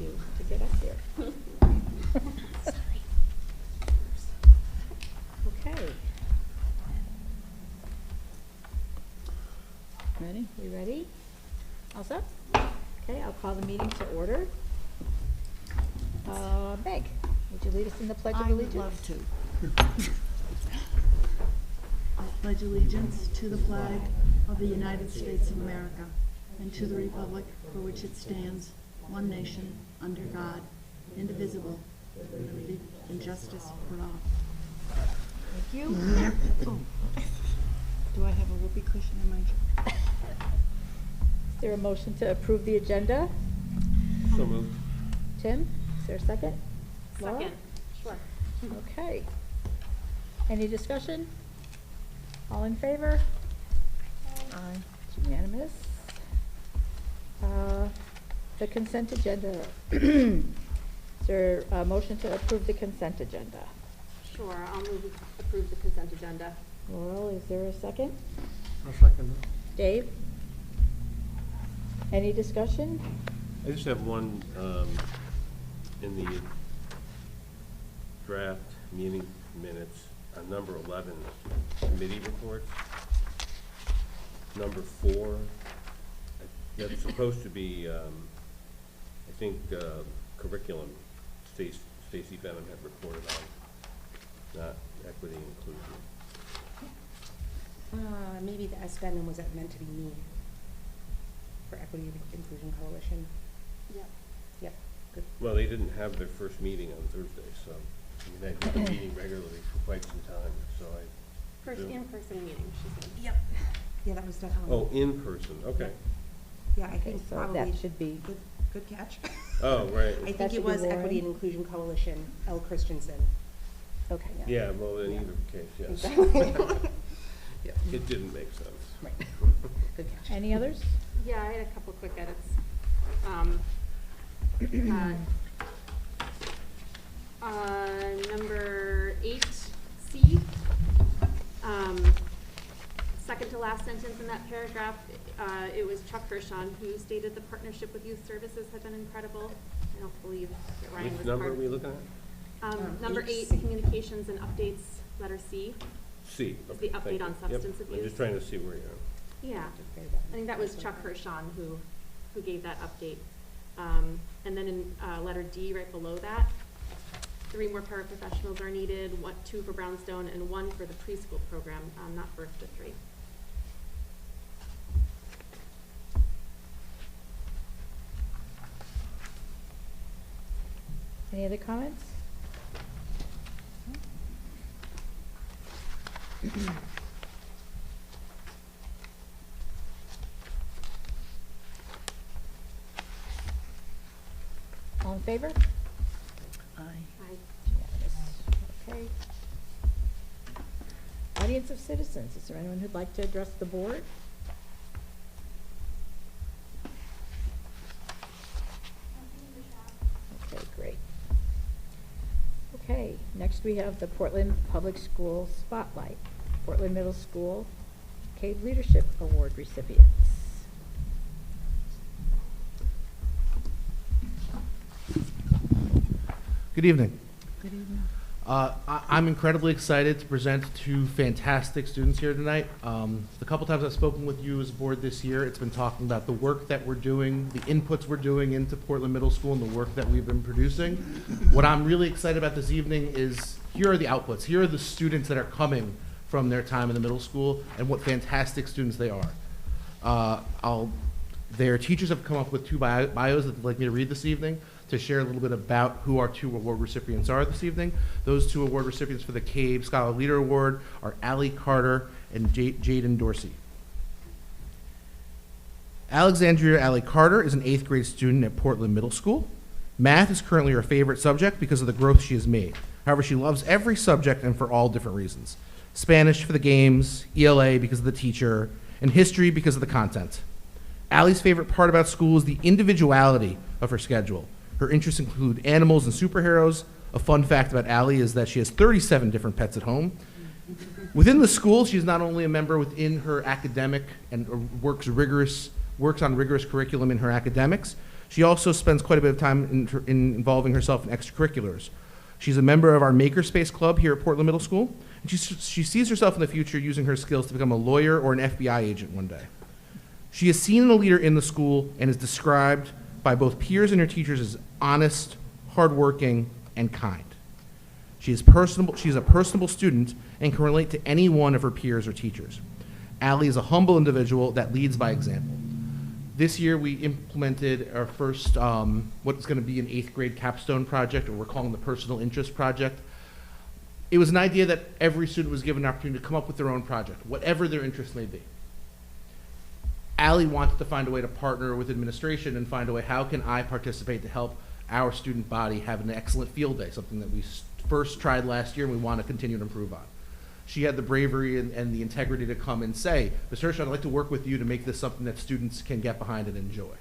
you to get up here. Okay. Ready? We ready? All set? Okay, I'll call the meeting to order. Meg, would you lead us in the Pledge of Allegiance? I would love to. I pledge allegiance to the flag of the United States of America and to the republic for which it stands, one nation, under God, indivisible, with liberty and justice for all. Thank you. Do I have a whoopee cushion in my chair? Is there a motion to approve the agenda? So moved. Tim, is there a second? Laura? Second, sure. Okay. Any discussion? All in favor? Aye. It's unanimous. The consent agenda. Is there a motion to approve the consent agenda? Sure, I'll move to approve the consent agenda. Laurel, is there a second? I'll second that. Dave? Any discussion? I just have one, in the draft meeting minutes, on number 11, committee reports. Number 4, that's supposed to be, I think, curriculum, Stacy Benham had reported on, not equity and inclusion. Maybe the S. Benham was meant to be me for Equity and Inclusion Coalition. Yep. Yep, good. Well, they didn't have their first meeting on Thursday, so, I mean, they've been meeting regularly for quite some time, so I. First presume- in-person meeting, she said. Yep. Yeah, that was definitely. Oh, in person, okay. Yeah, I Okay, think so probably. that should be, Good catch. Oh, right. I That think should it be was Lauren. Equity and Inclusion Coalition, L. Christensen. okay. Yeah, well, in either case, yes. Exactly. Yeah. It didn't make sense. Right. Good catch. Any others? Yeah, I had a couple quick edits. Number 8C, second to last sentence in that paragraph, it was Chuck Hirschon who stated the partnership with youth services had been incredible. I don't believe that Ryan was Which part. number are we looking at? Number 8, 8C. communications and updates, letter C. C. Is the okay, update thank on you. substance Yep, abuse. I'm just trying to see where you are. Yeah, I think that was Chuck Hirschon who gave that update. And then in letter D, right below that, 3 more paraprofessionals are needed, 2 for Brownstone and 1 for the preschool program, not birth to 3. Any other comments? All in favor? Aye. Unanimous. Okay. Audience of citizens, is there anyone who'd like to address the board? Okay, great. Okay, next we have the Portland Public School Spotlight. Portland Middle School CAVE Leadership Award recipients. Good evening. Good evening. I'm incredibly excited to present 2 fantastic students here tonight. The couple times I've spoken with you as a board this year, it's been talking about the work that we're doing, the inputs we're doing into Portland Middle School and the work that we've been producing. What I'm really excited about this evening is here are the outputs. Here are the students that are coming from their time in the middle school and what fantastic students they are. Their teachers have come up with 2 bios that they'd like me to read this evening to share a little bit about who our 2 award recipients are this evening. Those 2 award recipients for the CAVE Scholar Leader Award are Allie Carter and Jaden Dorsey. Alexandria Allie Carter is an 8th grade student at Portland Middle School. Math is currently her favorite subject because of the growth she has made. However, she loves every subject and for all different reasons. Spanish for the games, ELA because of the teacher, and history because of the content. Allie's favorite part about school is the individuality of her schedule. Her interests include animals and superheroes. A fun fact about Allie is that she has 37 different pets at home. Within the school, she is not only a member within her academic and works on rigorous curriculum in her academics, She also spends quite a bit of time in involving herself in extracurriculars. She's a member of our Makerspace Club here at Portland Middle School, and she sees herself in the future using her skills to become a lawyer or an FBI agent one day. She is seen as a leader in the school and is described by both peers and her teachers as honest, hardworking, and kind. She is a personable student and can relate to any one of her peers or teachers. Allie is a humble individual that leads by example. This year we implemented our first, what's going to be an 8th grade capstone project, or we're calling the Personal Interest Project. It was an idea that every student was given an opportunity to come up with their own project, whatever their interest may be. Allie wanted to find a way to partner with administration and find a way, how can I participate to help our student body have an excellent field day, something that we first tried last year and we want to continue to improve on. She had the bravery and the integrity to come and say, Ms. Hirsch, I'd like to work with you to make this something that students can get behind and enjoy.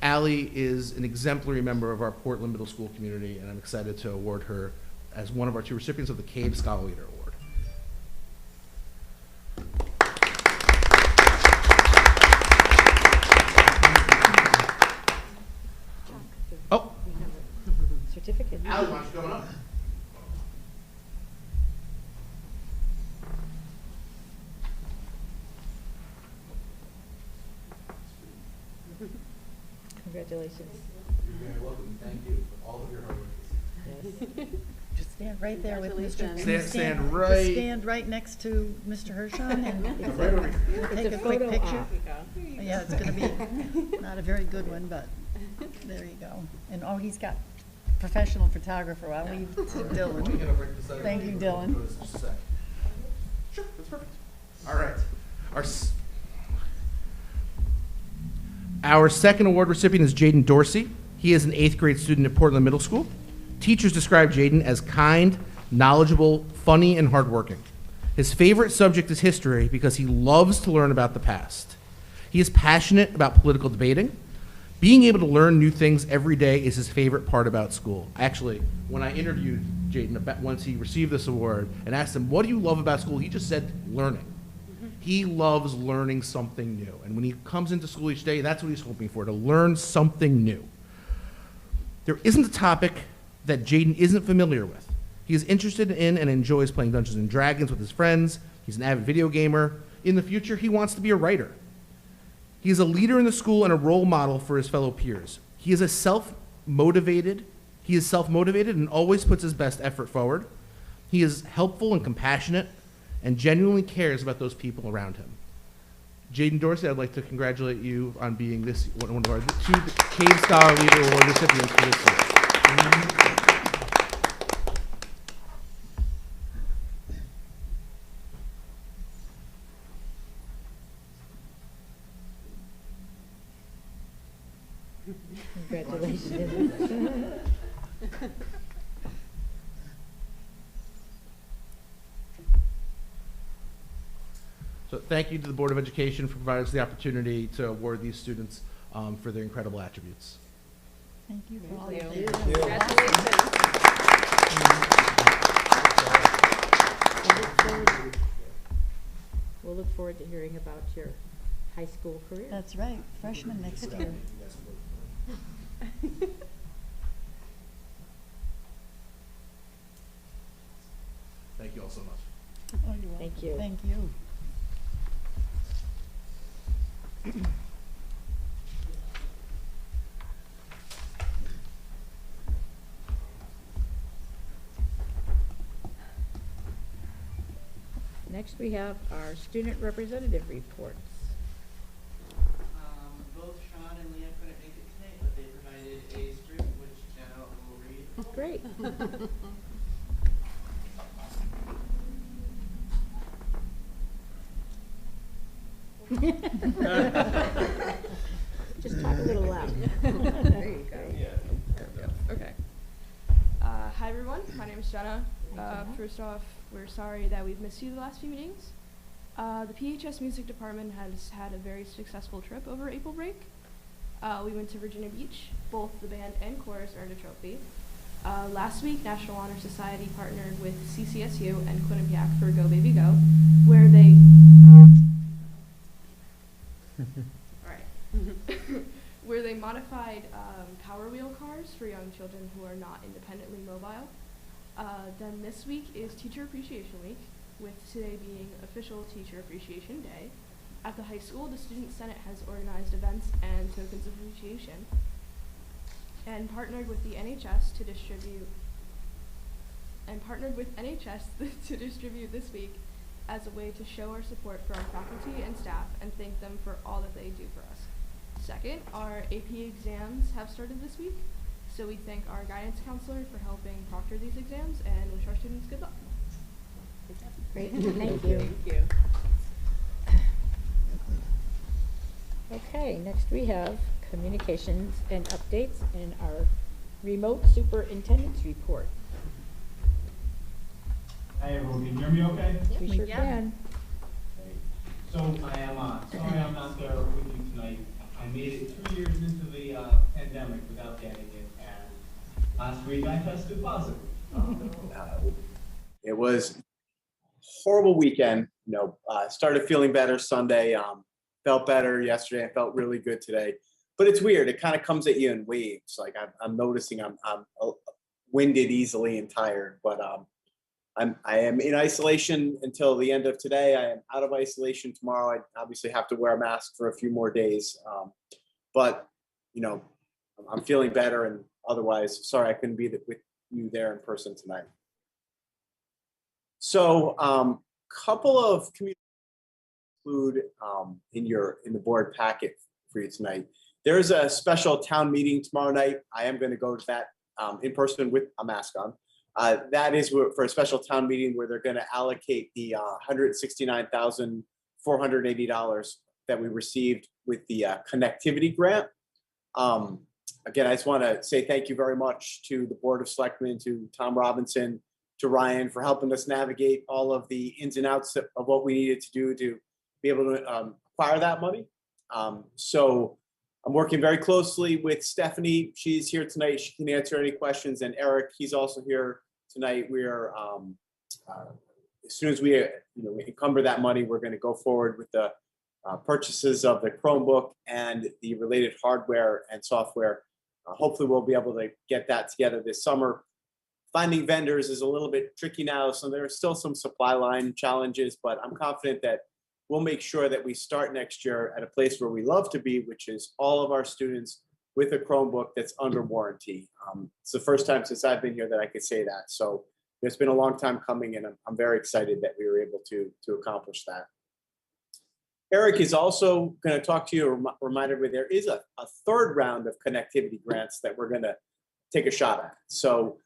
Allie is an exemplary member of our Portland Middle School community, and I'm excited to award her as one of our 2 recipients of the CABE Scholar Leader Award. Oh, Certificate. Allie, why don't you come on up? Congratulations. You're very welcome. Thank you for all of your hard work. Yes. Just stand right there with Mr. Congratulations. Stand right- Just stand right next to Mr. Hershon and Right over here. take It's a quick photo picture. op. Yeah, it's gonna be not a very good one, but there you go. And, oh, he's got professional photographer. I'll leave to Dylan. Thank you, Dylan. Just a sec. Sure, that's perfect. All right. Our second award recipient is Jaden Dorsey. He is an 8th grade student at Portland Middle School. Teachers describe Jaden as kind, knowledgeable, funny, and hardworking. His favorite subject is history because he loves to learn about the past. He is passionate about political debating. Being able to learn new things every day is his favorite part about school. Actually, when I interviewed Jaden once he received this award and asked him, what do you love about school? He just said learning. He loves learning something new. And when he comes into school each day, that's what he's hoping for, to learn something new. There isn't a topic that Jaden isn't familiar with. He is interested in and enjoys playing Dungeons and Dragons with his friends. He's an avid video gamer. In the future, he wants to be a writer. He is a leader in the school and a role model for his fellow peers. He is self-motivated and always puts his best effort forward. He is helpful and compassionate and genuinely cares about those people around him. Jaden Dorsey, I'd like to congratulate you on being one of our 2 CABE Scholar Leader Award recipients for this year. Congratulations. So thank you to the Board of Education for providing us the opportunity to award these students for their incredible attributes. Thank you for all your Congratulations. We'll look forward to hearing about your high school career. That's right, freshman next year. Thank you all so much. Oh, you're welcome. Thank you. Thank you. Next, we have our student representative reports. Both Sean and Leah couldn't make it tonight, but they provided a script which Jenna will read. Great. Just talk a little loud. There you go. Okay. Hi everyone, my name is Jenna. First off, we're sorry that we've missed you the last few meetings. The PHS music department has had a very successful trip over April break. We went to Virginia Beach. Both the band and chorus earned a trophy. Last week, National Honor Society partnered with CCSU and Quinnipiac for Go Baby Go, where they where they modified Power Wheel cars for young children who are not independently mobile. Then this week is Teacher Appreciation Week, with today being official Teacher Appreciation Day. At the high school, the Student Senate has organized events and tokens of appreciation and partnered with the NHS to distribute this week as a way to show our support for our faculty and staff and thank them for all that they do for us. Second, our AP exams have started this week, so we thank our guidance counselor for helping proctor these exams and wish our students good luck. Great, thank you. Thank you. Okay, next we have communications and updates in our remote superintendent's report. Hi everyone, can you hear me okay? We sure Yeah. can. Okay. So I am, sorry I'm not there with you tonight. I made it 2 years into the pandemic without getting it, and last week I tested positive. It was a horrible weekend, started feeling better Sunday, felt better yesterday, I felt really good today. But it's weird, it kind of comes at you in waves. Like I'm noticing I'm winded easily and tired, but I am in isolation until the end of today. I am out of isolation tomorrow. I obviously have to wear a mask for a few more days. But, I'm feeling better, and otherwise, sorry I couldn't be with you there in person tonight. So couple of communications include in the board packet for you tonight. There's a special town meeting tomorrow night. I am going to go to that in person with a mask on. That is for a special town meeting where they're going to allocate the $169,480 that we received with the connectivity grant. Again, I just want to say thank you very much to the Board of Selectmen, to Tom Robinson, to Ryan for helping us navigate all of the ins and outs of what we needed to do to be able to acquire that money. So I'm working very closely with Stephanie. She's here tonight. She can answer any questions. And Eric, he's also here tonight. We are, as soon as we encumber that money, we're going to go forward with the purchases of the Chromebook and the related hardware and software. Hopefully we'll be able to get that together this summer. Finding vendors is a little bit tricky now, so there are still some supply line challenges, but I'm confident that we'll make sure that we start next year at a place where we love to be, which is all of our students with a Chromebook that's under warranty. It's the first time since I've been here that I could say that. So it's been a long time coming, and I'm very excited that we were able to accomplish that. Eric is also going to talk to you, reminded me there is a third round of connectivity grants that we're going to take a shot at. So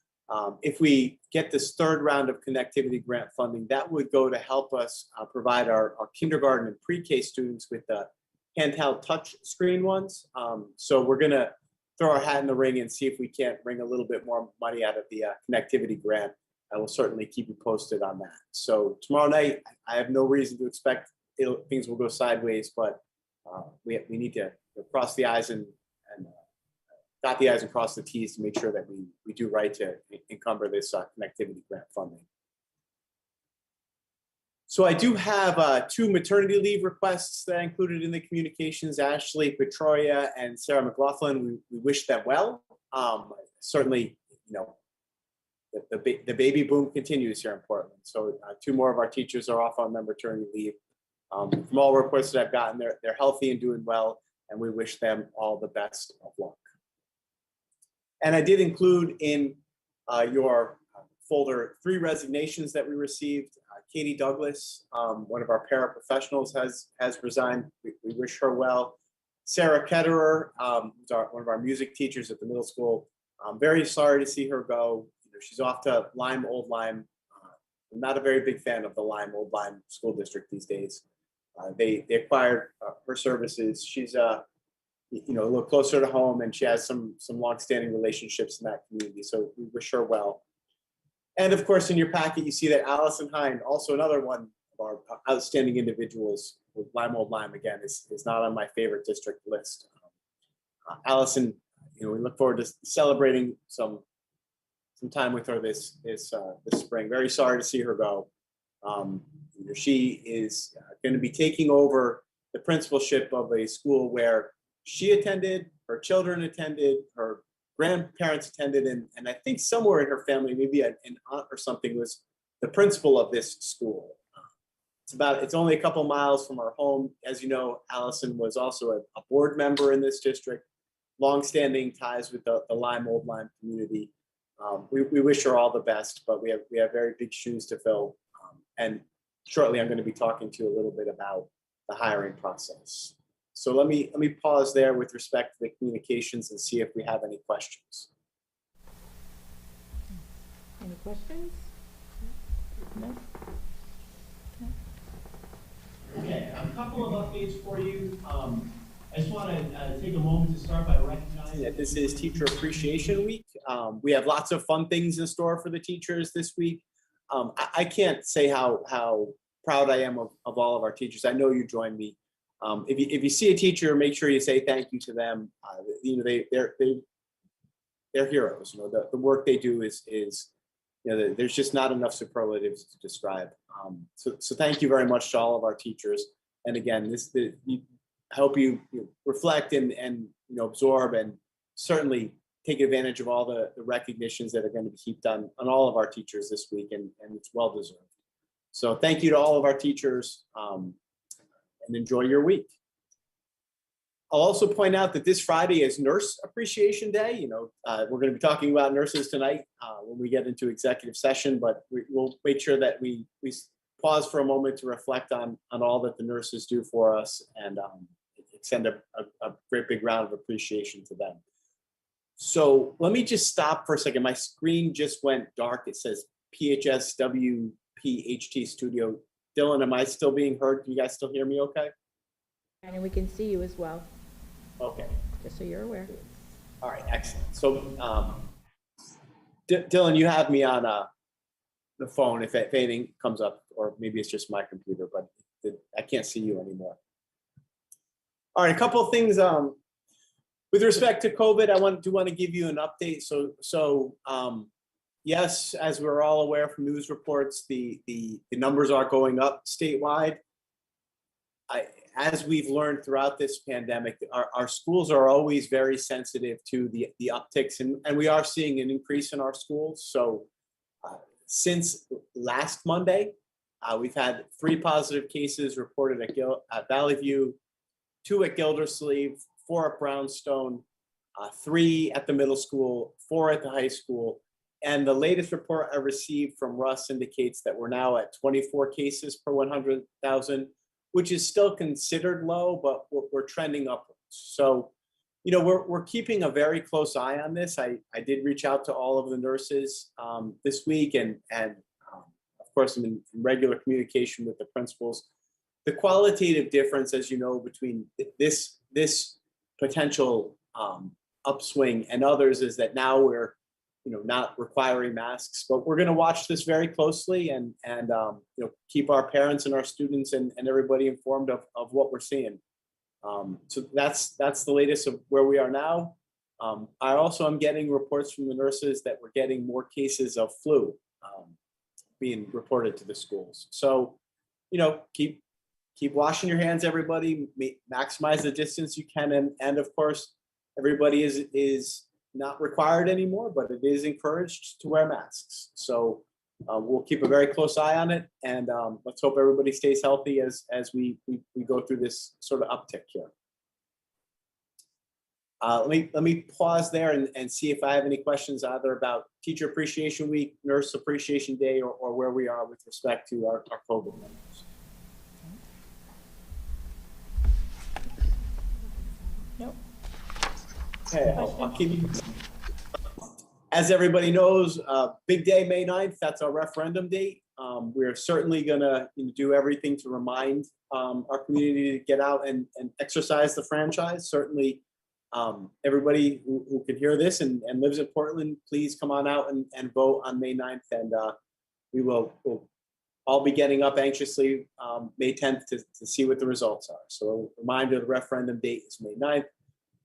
if we get this third round of connectivity grant funding, that would go to help us provide our kindergarten and pre-K students with the handheld touch screen ones. So we're going to throw our hat in the ring and see if we can't bring a little bit more money out of the connectivity grant. I will certainly keep you posted on that. So tomorrow night, I have no reason to expect things will go sideways, but we need to cross the I's and dot the I's and cross the T's to make sure that we do right to encumber this connectivity grant funding. So I do have 2 maternity leave requests that I included in the communications. Ashley Petroria and Sarah McLaughlin, we wish them well. Certainly, the baby boom continues here in Portland. So 2 more of our teachers are off on their maternity leave. From all reports that I've gotten, they're healthy and doing well, and we wish them all the best of luck. And I did include in your folder 3 resignations that we received. Katie Douglas, one of our paraprofessionals, has resigned. We wish her well. Sarah Ketterer, who's one of our music teachers at the middle school. I'm very sorry to see her go. She's off to Lyme, Old Lyme. I'm not a very big fan of the Lyme, Old Lyme school district these days. They acquired her services. She's a little closer to home, and she has some longstanding relationships in that community. So we wish her well. And of course, in your packet, you see that Allison Hind, also another one of our outstanding individuals with Lyme, Old Lyme, again, is not on my favorite district list. Allison, we look forward to celebrating some time with her this spring. Very sorry to see her go. She is going to be taking over the principalship of a school where she attended, her children attended, her grandparents attended, and I think somewhere in her family, maybe an aunt or something, was the principal of this school. It's only a couple miles from our home. As you know, Allison was also a board member in this district, longstanding ties with the Old Lyme community. We wish her all the best, but we have very big shoes to fill. And shortly, I'm going to be talking to you a little bit about the hiring process. So let me pause there with respect to the communications and see if we have any questions. Any questions? No? Okay, a couple of updates for you. I just want to take a moment to start by recognizing that this is Teacher Appreciation Week. We have lots of fun things in store for the teachers this week. I can't say how proud I am of all of our teachers. I know you join me. If you see a teacher, make sure you say thank you to them. They're heroes. You know, the work they do is you know, there's just not enough superlatives to describe. So thank you very much to all of our teachers. And again, I hope you reflect and you know, absorb and certainly take advantage of all the recognitions that are going to be heaped on all of our teachers this week, and it's well deserved. So thank you to all of our teachers, and enjoy your week. I'll also point out that this Friday is Nurse Appreciation Day. You know, we're going to be talking about nurses tonight when we get into executive session, but we'll make sure that we pause for a moment to reflect on all that the nurses do for us, and extend a great big round of appreciation to them. So let me just stop for a second. My screen just went dark. It says PHSWPHT Studio. Dylan, am I still being heard? Can you guys still hear me okay? And we can see you as well, Okay. just so you're aware. All right, excellent. So Dylan, you have me on the phone if anything comes up, or maybe it's just my computer, but I can't see you anymore. All right, a couple of things with respect to COVID. I want to give you an update. So yes, as we're all aware from news reports, the numbers are going up statewide. As we've learned throughout this pandemic, our schools are always very sensitive to the upticks, and we are seeing an increase in our schools. So since last Monday, we've had 3 positive cases reported at Valley View, 2 at Gildersleeve, 4 at Brownstone, 3 at the middle school, 4 at the high school. And the latest report I received from Russ indicates that we're now at 24 cases per 100,000, which is still considered low, but we're trending upwards. So, you know, we're keeping a very close eye on this. I did reach out to all of the nurses this week, and of course, I'm in regular communication with the principals. The qualitative difference, as you know, between this potential upswing and others is that now we're, you know, not requiring masks, but we're going to watch this very closely and you know, keep our parents and our students and everybody informed of what we're seeing. So that's the latest of where we are now. I also am getting reports from the nurses that we're getting more cases of flu being reported to the schools. So, you know, keep washing your hands, everybody. Maximize the distance you can, and of course, everybody is not required anymore, but it is encouraged to wear masks. So we'll keep a very close eye on it, and let's hope everybody stays healthy as we go through this sort of uptick here. Let me pause there and see if I have any questions either about Teacher Appreciation Week, Nurse Appreciation Day, or where we are with respect to our COVID numbers. Nope. Okay, I'll keep you. As everybody knows, big day, May 9th, that's our referendum date. We're certainly gonna do everything to remind our community to get out and exercise the franchise. Certainly, everybody who can hear this and lives in Portland, please come on out and vote on May 9th. And we'll all be getting up anxiously May 10th to see what the results are. So a reminder, the referendum date is May 9th.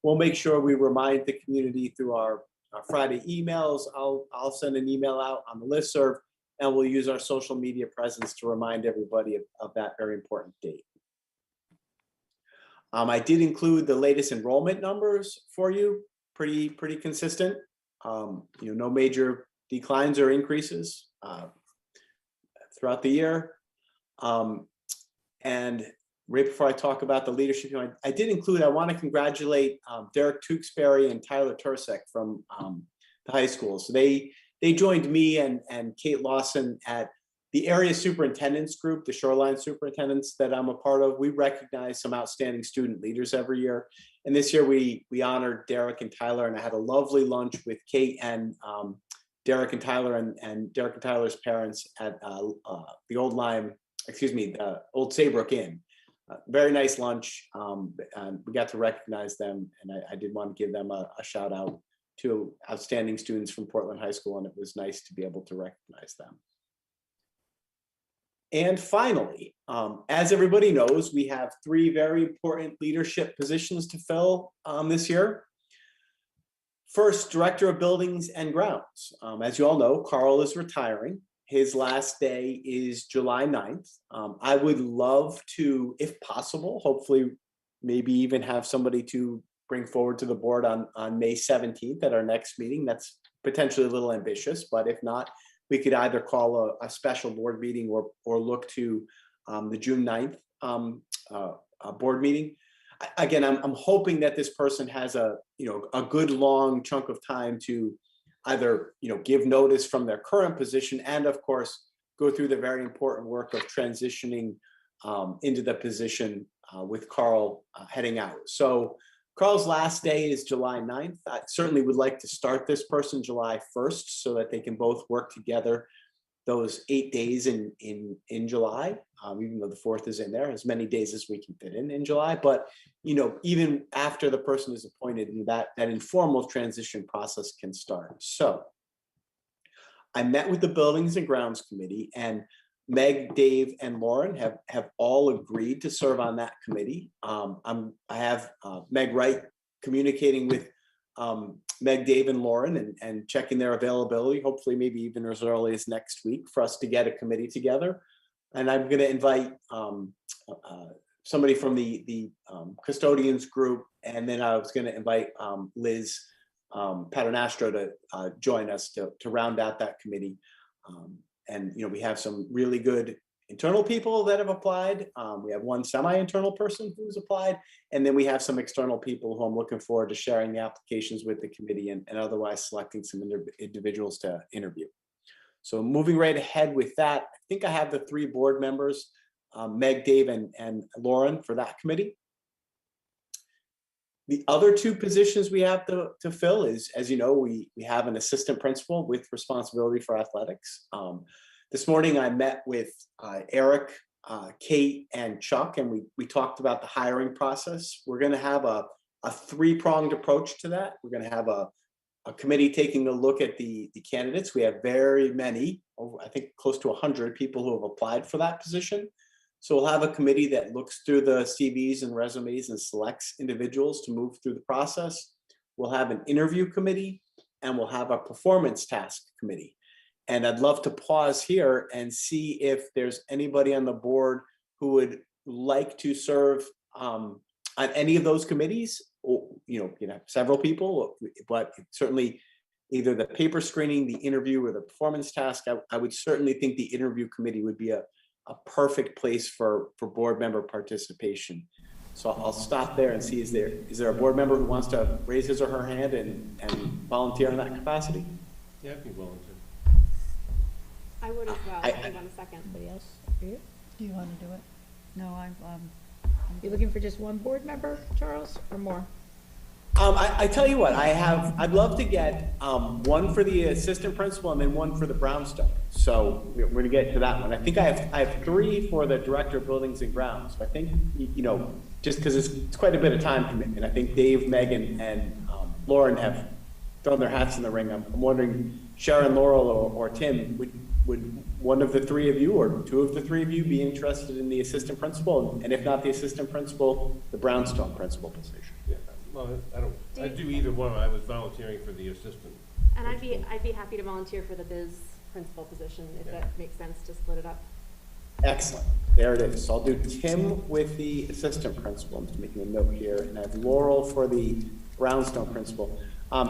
We'll make sure we remind the community through our Friday emails. I'll send an email out on the listserv, and we'll use our social media presence to remind everybody of that very important date. I did include the latest enrollment numbers for you, pretty consistent. No major declines or increases throughout the year. And right before I talk about the leadership, I did include, I want to congratulate Derek Tewksbury and Tyler Tursek from the high school. So they joined me and Kate Lawson at the area superintendents group, the shoreline superintendents that I'm a part of. We recognize some outstanding student leaders every year. And this year we honored Derek and Tyler, and I had a lovely lunch with Kate and Derek and Tyler and Derek and Tyler's parents at the Old Saybrook Inn. Very nice lunch. And we got to recognize them, and I did want to give them a shout out to outstanding students from Portland High School, and it was nice to be able to recognize them. And finally, as everybody knows, we have 3 very important leadership positions to fill this year. First, Director of Buildings and Grounds. As you all know, Carl is retiring. His last day is July 9th. I would love to, if possible, hopefully maybe even have somebody to bring forward to the board on May 17th at our next meeting. That's potentially a little ambitious, but if not, we could either call a special board meeting or look to the June 9th board meeting. Again, I'm hoping that this person has a good long chunk of time to either give notice from their current position and of course go through the very important work of transitioning into the position with Carl heading out. So Carl's last day is July 9th. I certainly would like to start this person July 1st so that they can both work together those 8 days in July, even though the 4th is in there, as many days as we can fit in July. But even after the person is appointed, that informal transition process can start. So I met with the Buildings and Grounds Committee, and Meg, Dave, and Lauren have all agreed to serve on that committee. I have Meg Wright communicating with Meg, Dave, and Lauren and checking their availability, hopefully maybe even as early as next week for us to get a committee together. And I'm going to invite somebody from the custodians group, and then I was going to invite Liz Paternastro to join us to round out that committee. And we have some really good internal people that have applied. We have one semi-internal person who's applied, and then we have some external people who I'm looking forward to sharing the applications with the committee and otherwise selecting some individuals to interview. So moving right ahead with that, I think I have the 3 board members, Meg, Dave, and Lauren for that committee. The other 2 positions we have to fill is, as you know, we have an assistant principal with responsibility for athletics. This morning I met with Eric, Kate, and Chuck, and we talked about the hiring process. We're going to have a 3-pronged approach to that. We're going to have a committee taking a look at the candidates. We have very many, I think close to 100 people who have applied for that position. So we'll have a committee that looks through the CVs and resumes and selects individuals to move through the process. We'll have an interview committee, and we'll have a performance task committee. And I'd love to pause here and see if there's anybody on the board who would like to serve on any of those committees. Or, several people, but certainly either the paper screening, the interview, or the performance task. I would certainly think the interview committee would be a perfect place for board member participation. So I'll stop there and see, is there a board member who wants to raise his or her hand and volunteer in that capacity? Yeah, I'd be willing to. I would as well. Hang on a second. Anybody else? You? Do you want to do it? No, I'm You looking for just one board member, Charles, or more? I tell you what, I'd love to get one for the assistant principal and then one for the brownstone. So we're going to get to that one. I think I have 3 for the director of buildings and grounds. I think just because it's quite a bit of time commitment. I think Dave, Megan, and Lauren have thrown their hats in the ring. I'm wondering, Sharon, Laurel, or Tim, would one of the 3 of you or 2 of the 3 of you be interested in the assistant principal? And if not the assistant principal, the brownstone principal position? Yeah. Well, I'd do either one. I was volunteering for the assistant. And I'd be happy to volunteer for the biz principal position if that makes sense to split it up. Excellent. There it is. So I'll do Tim with the assistant principal. I'm just making a note here, and I have Laurel for the Brownstone principal.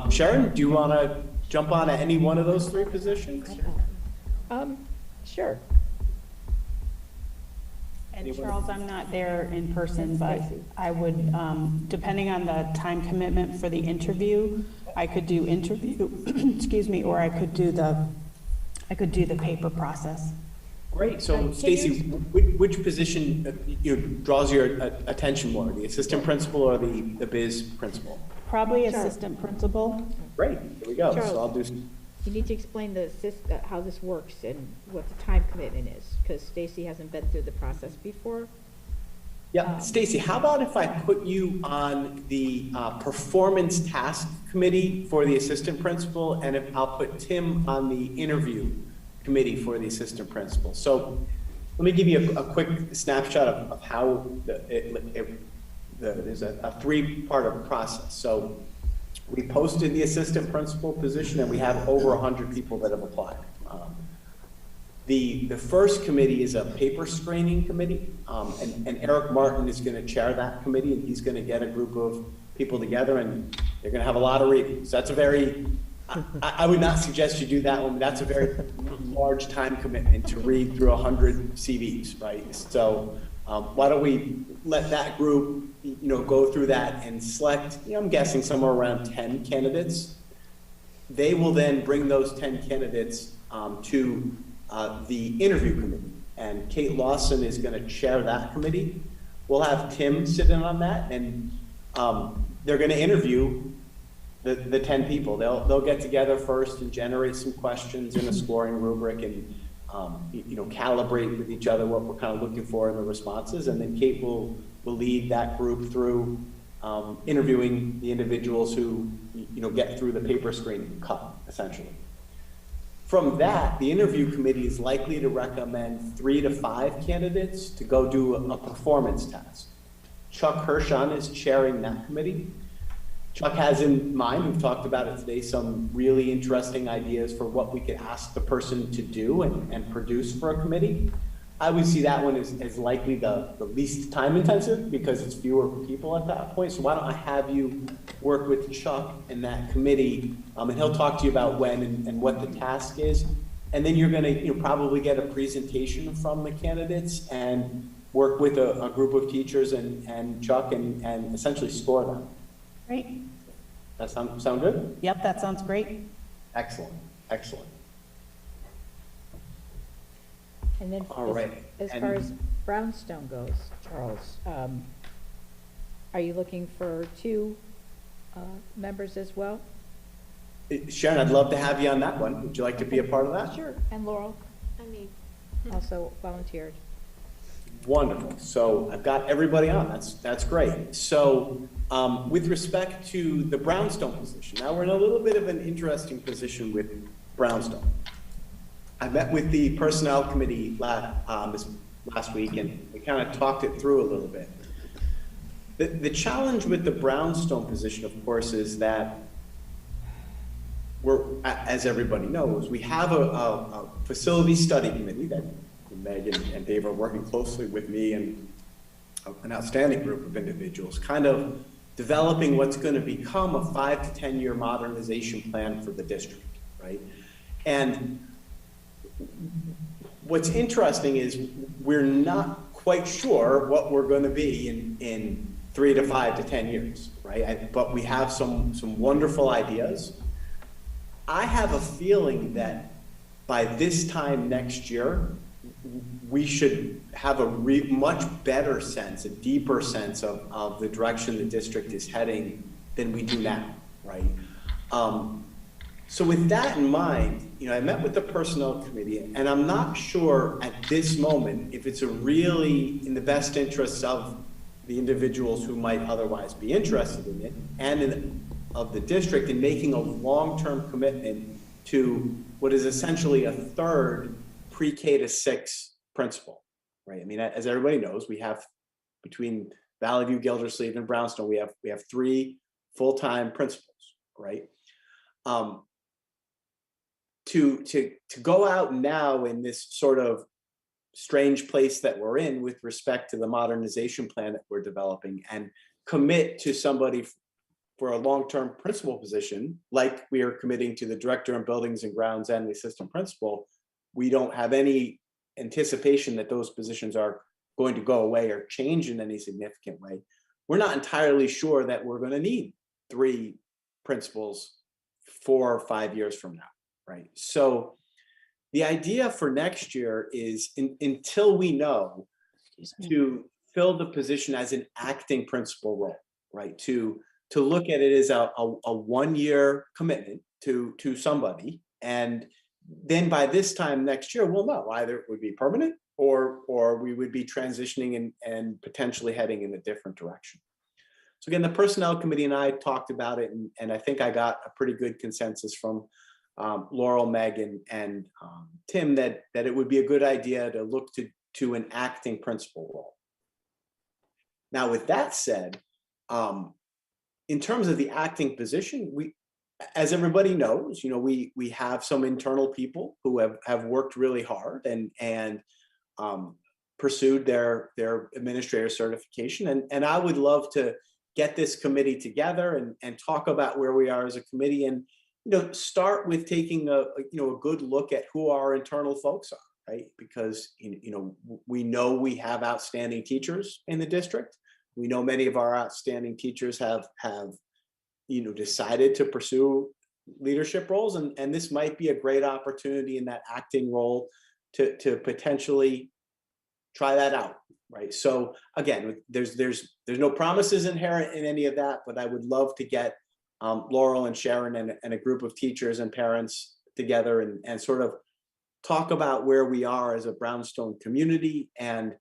Sharon, do you want to jump on at any one of those three positions? Sure. And Charles, I'm not there in person, but I would, depending on the time commitment for the interview, I could do interview, excuse me, or I could do the paper process. Great. So Stacy, which position draws your attention more, the assistant principal or the biz principal? Probably assistant principal. Great. Here we go. Charles, So I'll do. You need to explain how this works and what the time commitment is, because Stacy hasn't been through the process before. Yeah, Stacy, how about if I put you on the performance task committee for the assistant principal, and if I'll put Tim on the interview committee for the assistant principal. So let me give you a quick snapshot of how there's a three-part process. So we posted the assistant principal position, and we have over 100 people that have applied. The first committee is a paper screening committee, and Eric Martin is going to chair that committee, and he's going to get a group of people together, and they're going to have a lot of reading. So that's a very, I would not suggest you do that one. That's a very large time commitment to read through 100 CVs, right? So why don't we let that group, go through that and select, I'm guessing somewhere around 10 candidates. They will then bring those 10 candidates to the interview committee, and Kate Lawson is going to chair that committee. We'll have Tim sit in on that, and they're going to interview the 10 people. They'll get together first and generate some questions in a scoring rubric, and calibrate with each other what we're kind of looking for in the responses, and then Kate will lead that group through interviewing the individuals who get through the paper screening cut, essentially. From that, the interview committee is likely to recommend 3 to 5 candidates to go do a performance test. Chuck Hirschon is chairing that committee. Chuck has in mind, we've talked about it today, some really interesting ideas for what we could ask the person to do and produce for a committee. I would see that one as likely the least time intensive, because it's fewer people at that point. So why don't I have you work with Chuck and that committee, and he'll talk to you about when and what the task is. And then you're gonna probably get a presentation from the candidates and work with a group of teachers and Chuck and essentially score them. Great. That sound good? Yep, that sounds great. Excellent, excellent. And then All right. as far as Brownstone goes, Charles, are you looking for 2 members as well? Sharon, I'd love to have you on that one. Would you like to be a part of that? Sure. And Laurel I mean, also volunteered. Wonderful. So I've got everybody on. That's great. So with respect to the Brownstone position, now we're in a little bit of an interesting position with Brownstone. I met with the personnel committee last week, and we kind of talked it through a little bit. The challenge with the Brownstone position, of course, is that as everybody knows, we have a facility study committee that Meg and Dave are working closely with me and an outstanding group of individuals, kind of developing what's going to become a 5 to 10 year modernization plan for the district, right? And what's interesting is we're not quite sure what we're going to be in 3 to 5 to 10 years, right? But we have some wonderful ideas. I have a feeling that by this time next year, we should have a much better sense, a deeper sense of the direction the district is heading than we do now, right? So with that in mind, I met with the personnel committee, and I'm not sure at this moment if it's really in the best interests of the individuals who might otherwise be interested in it and of the district in making a long-term commitment to what is essentially a third pre-K to 6 principal, right? I mean, as everybody knows, we have between Valley View, Gildersleeve, and Brownstone, we have 3 full-time principals, right? To go out now in this sort of strange place that we're in with respect to the modernization plan that we're developing and commit to somebody for a long-term principal position, like we are committing to the director of buildings and grounds and the assistant principal. We don't have any anticipation that those positions are going to go away or change in any significant way. We're not entirely sure that we're going to need 3 principals 4 or 5 years from now, right? So the idea for next year is until we know, to fill the position as an acting principal role, right? To look at it as a 1-year commitment to somebody. And then by this time next year, we'll know either it would be permanent or we would be transitioning and potentially heading in a different direction. So again, the Personnel Committee and I talked about it, and I think I got a pretty good consensus from Laurel, Meg, and Tim that it would be a good idea to look to an acting principal role. Now, with that said, in terms of the acting position, as everybody knows, we have some internal people who have worked really hard and pursued their administrator certification. And I would love to get this committee together and talk about where we are as a committee, and start with taking a good look at who our internal folks are, right? Because we know we have outstanding teachers in the district. We know many of our outstanding teachers have decided to pursue leadership roles, and this might be a great opportunity in that acting role to potentially try that out, right? So again, there's no promises inherent in any of that, but I would love to get Laurel and Sharon and a group of teachers and parents together and sort of talk about where we are as a Brownstone community, and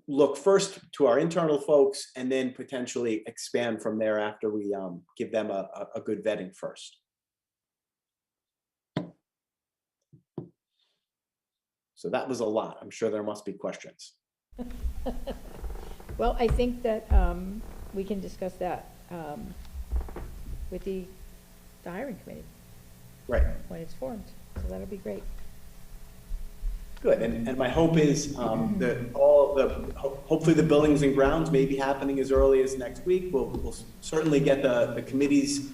look first to our internal folks and then potentially expand from there after we give them a good vetting first. So that was a lot. I'm sure there must be questions. Well, I think that we can discuss that with the hiring committee. Right. When it's formed, so that'll be great. Good, and my hope is that hopefully the buildings and grounds may be happening as early as next week. We'll certainly get the committees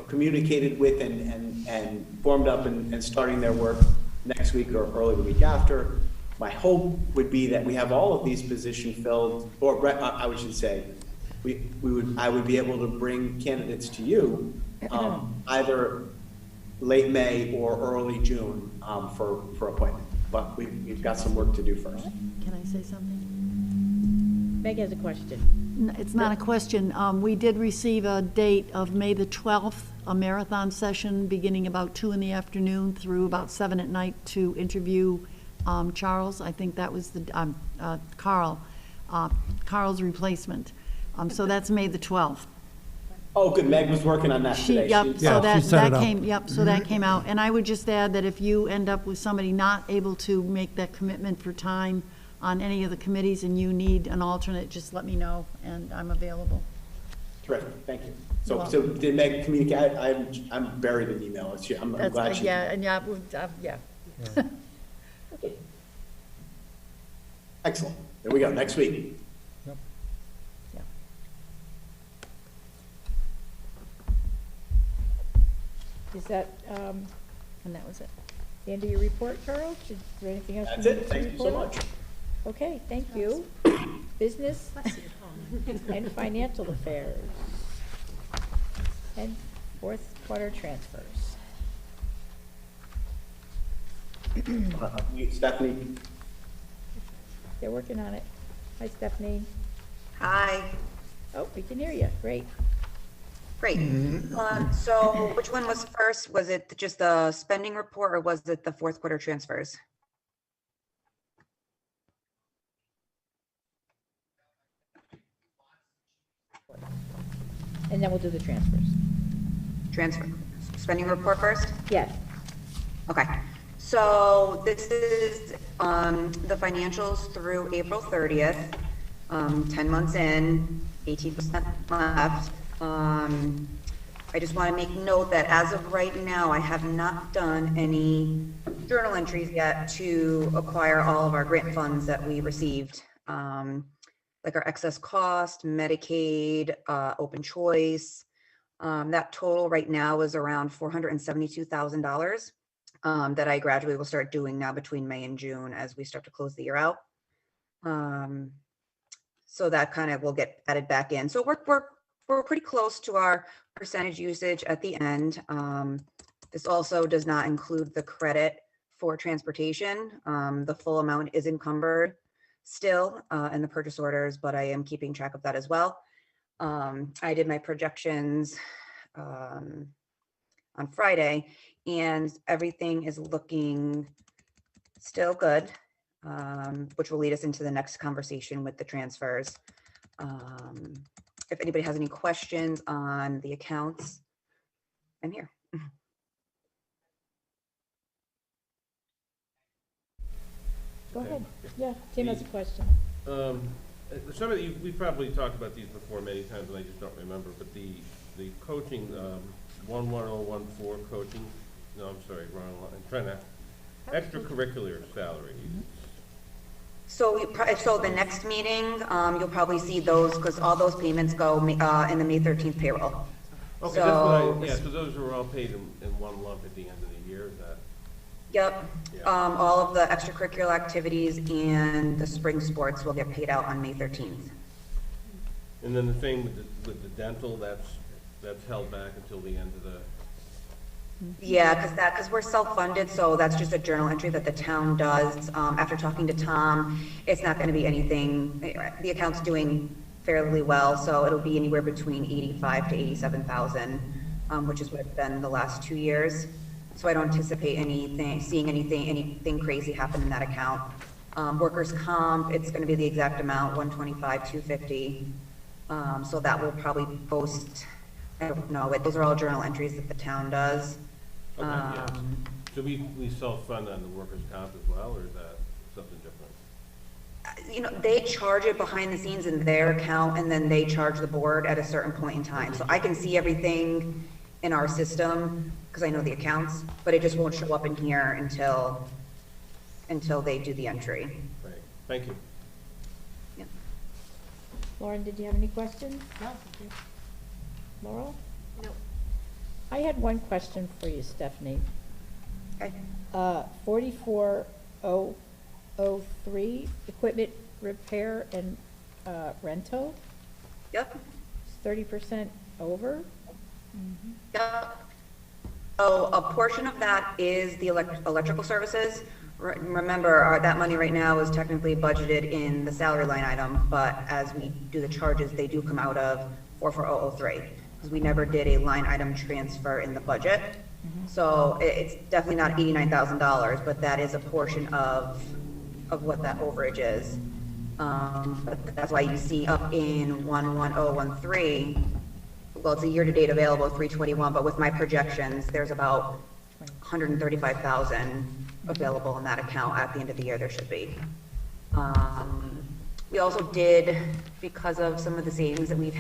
communicated with and formed up and starting their work next week or early the week after. My hope would be that we have all of these positions filled, or I should say, I would be able to bring candidates to you either late May or early June for appointment. But we've got some work to do first. Can I say something? Meg has a question. It's not a question. We did receive a date of May the 12th, a marathon session beginning about 2 in the afternoon through about 7 at night to interview Charles. I think that was the Carl's replacement. So that's May the 12th. Oh, good. Meg was working on that today. So that came out. And I would just add that if you end up with somebody not able to make that commitment for time on any of the committees and you need an alternate, just let me know and I'm available. Terrific. Thank you. So did Meg communicate? I'm buried in email. I'm glad she. Yeah. Okay. Excellent. There we go. Next week. Is that, And that was it. the end of your report, Charles? Is there anything else? That's it. Thank you so much. Okay, thank you. Business and financial affairs. And fourth quarter transfers. Stephanie. They're working on it. Hi, Stephanie. Hi. Oh, we can hear you. Great. Great. So which one was first? Was it just the spending report or was it the fourth quarter transfers? And then we'll do the transfers. Spending report first? Yes. Okay. So this is the financials through April 30th, 10 months in, 18% left. I just want to make note that as of right now, I have not done any journal entries yet to acquire all of our grant funds that we received. Like our excess cost, Medicaid, open choice. That total right now is around $472,000 that I gradually will start doing now between May and June as we start to close the year out. So that kind of will get added back in. So we're pretty close to our percentage usage at the end. This also does not include the credit for transportation. The full amount is encumbered still in the purchase orders, but I am keeping track of that as well. I did my projections on Friday, and everything is looking still good, which will lead us into the next conversation with the transfers. If anybody has any questions on the accounts, I'm here. Go ahead. Yeah, Tim has a question. Some of you, we've probably talked about these before many times, and I just don't remember, but the coaching, 11014 coaching, no, I'm sorry, wrong line. I'm trying to, extracurricular salary. So, so the next meeting, you'll probably see those, because all those payments go in the May 13th payroll. Okay, so, that's what I, yeah, so those are all paid in one lump at the end of the year, is that? Yep. Yeah. All of the extracurricular activities and the spring sports will get paid out on May 13th. And then the same with the dental, that's held back until the end of the. Yeah, because we're self-funded, so that's just a journal entry that the town does. After talking to Tom, it's not going to be anything. The account's doing fairly well, so it'll be anywhere between 85 to 87,000, which is what it's been the last 2 years. So I don't anticipate seeing anything crazy happen in that account. Workers' comp, it's going to be the exact amount, 125, 250. So that will probably post. I don't know. Those are all journal entries that the town does. Okay, yeah. So we self-fund on the workers' comp as well, or is that something different? You know, they charge it behind the scenes in their account, and then they charge the board at a certain point in time. So I can see everything in our system because I know the accounts, but it just won't show up in here until they do the entry. Right. Thank you. Yep. Lauren, did you have any questions? No. Laurel? No. I had one question for you, Stephanie. Okay. 44003, equipment repair and rental, Yep. it's 30% over? Yep. So a portion of that is the electrical services. Remember, that money right now is technically budgeted in the salary line item, but as we do the charges, they do come out of 44003, because we never did a line item transfer in the budget. So it's definitely not $89,000, but that is a portion of what that overage is. But that's why you see up in 11013, well, it's a year-to-date available 321, but with my projections, there's about 135,000 available in that account at the end of the year. There should be. We also did, because of some of the savings that we've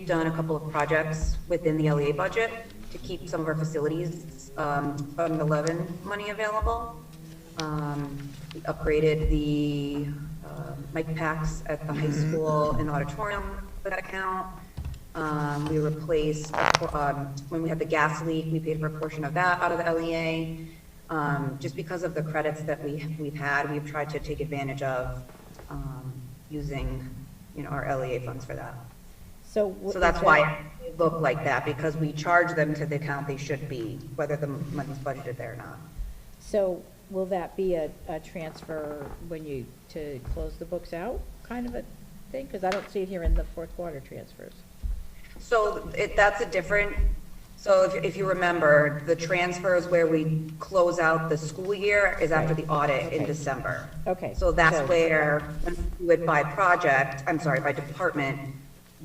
done a couple of projects within the LEA budget to keep some of our facilities Fund 11 money available. We upgraded the mic packs at the high school and auditorium for that account. We replaced, when we had the gas leak, we paid for a portion of that out of the LEA. Just because of the credits that we've had, we've tried to take advantage of using, our LEA funds for that. So that's why it looked like that, because we charge them to the account they should be, whether the money's budgeted there or not. So will that be a transfer to close the books out, kind of a thing? Because I don't see it here in the fourth quarter transfers. So that's a different, so if you remember, the transfers where we close out the school year is after the audit in December. Okay. So that's where, when we do it by by department,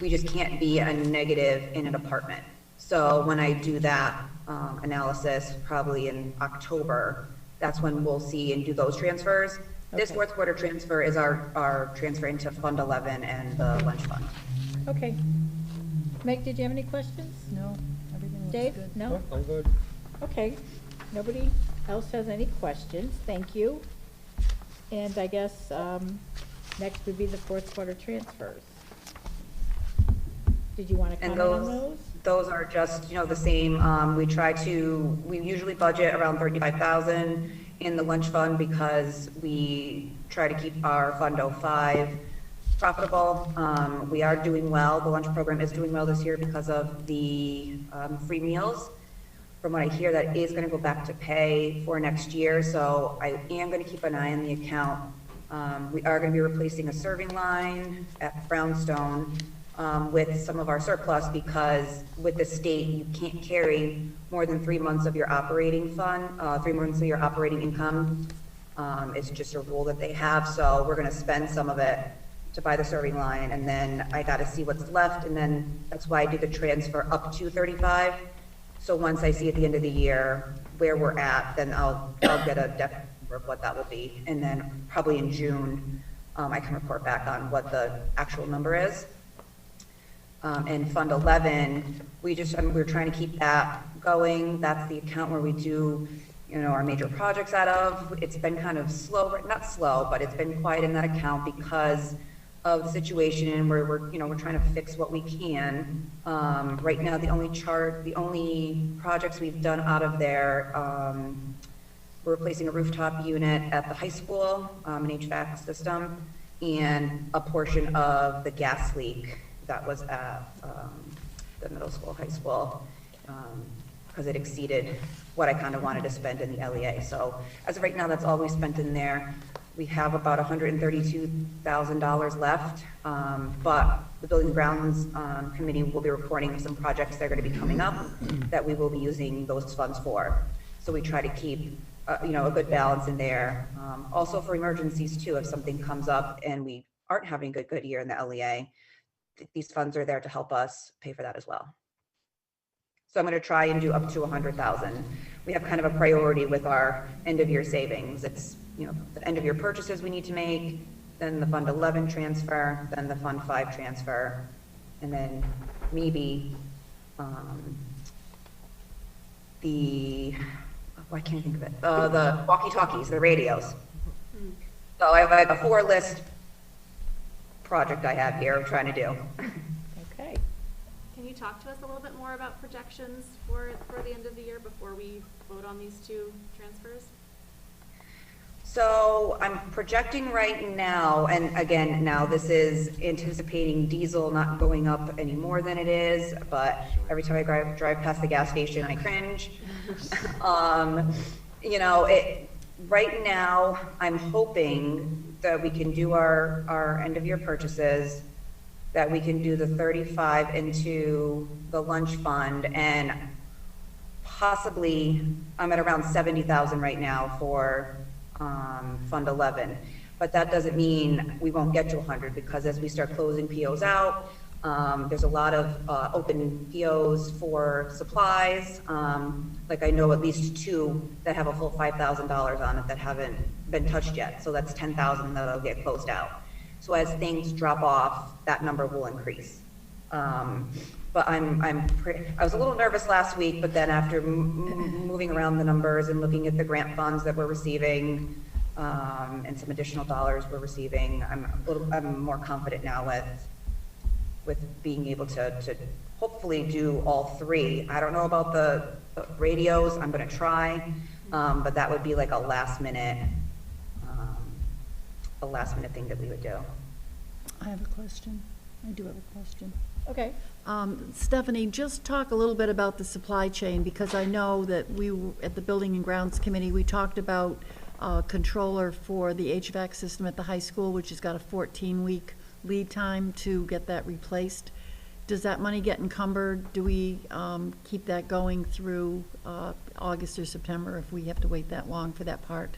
we just can't be a negative in a department. So when I do that analysis, probably in October, that's when we'll see and do those transfers. This fourth quarter transfer is our transfer into Fund 11 and the lunch fund. Okay. Meg, did you have any questions? No, everything looks Dave? good. No? I'm good. Okay. Nobody? else has any questions, thank you. And I guess next would be the fourth quarter transfers. Did you want to And comment on those? those are just, the same. We usually budget around 35,000 in the lunch fund because we try to keep our Fund 05 profitable. We are doing well. The lunch program is doing well this year because of the free meals. From what I hear, that is going to go back to pay for next year, so I am going to keep an eye on the account. We are going to be replacing a serving line at Brownstone with some of our surplus because with the state, you can't carry more than 3 months of your operating fund, 3 months of your operating income. It's just a rule that they have, so we're going to spend some of it to buy the serving line, and then I got to see what's left, and then that's why I do the transfer up to 35. So once I see at the end of the year where we're at, then I'll get a definite number of what that will be. And then probably in June, I can report back on what the actual number is. And Fund 11, we're trying to keep that going. That's the account where we do, our major projects out of. It's been kind of slow, not slow, but it's been quiet in that account because of the situation where we're trying to fix what we can. Right now, the only projects we've done out of there, we're replacing a rooftop unit at the high school, an HVAC system, and a portion of the gas leak that was at the middle school, high school, because it exceeded what I kind of wanted to spend in the LEA. So as of right now, that's all we spent in there. We have about $132,000 left, but the Building and Grounds Committee will be reporting some projects that are going to be coming up that we will be using those funds for. So we try to keep, a good balance in there. Also for emergencies too, if something comes up and we aren't having a good year in the LEA, these funds are there to help us pay for that as well. So I'm going to try and do up to 100,000. We have kind of a priority with our end of year savings. It's the end of year purchases we need to make, then the Fund 11 transfer, then the Fund 5 transfer, and then maybe I can't think of it, the walkie-talkies, the radios. So I have a 4-list project I have here I'm trying to do. Okay. Can you talk to us a little bit more about projections for the end of the year before we vote on these 2 transfers? So I'm projecting right now, and again, now this is anticipating diesel not going up any more than it is, but every time I drive past the gas station, I cringe. Right now, I'm hoping that we can do our end of year purchases, that we can do the 35 into the lunch fund, and possibly, I'm at around 70,000 right now for Fund 11, but that doesn't mean we won't get to 100 because as we start closing POs out, there's a lot of open POs for supplies. Like I know at least 2 that have a full $5,000 on it that haven't been touched yet. So that's 10,000 that'll get closed out. So as things drop off, that number will increase. But I was a little nervous last week, but then after moving around the numbers and looking at the grant funds that we're receiving and some additional dollars we're receiving, I'm more confident now with being able to hopefully do all 3. I don't know about the radios. I'm going to try, but that would be like a last minute thing that we would do. I have a question. I do have a question. Okay. Stephanie, just talk a little bit about the supply chain, because I know that at the Building and Grounds Committee, we talked about a controller for the HVAC system at the high school, which has got a 14-week lead time to get that replaced. Does that money get encumbered? Do we keep that going through August or September if we have to wait that long for that part?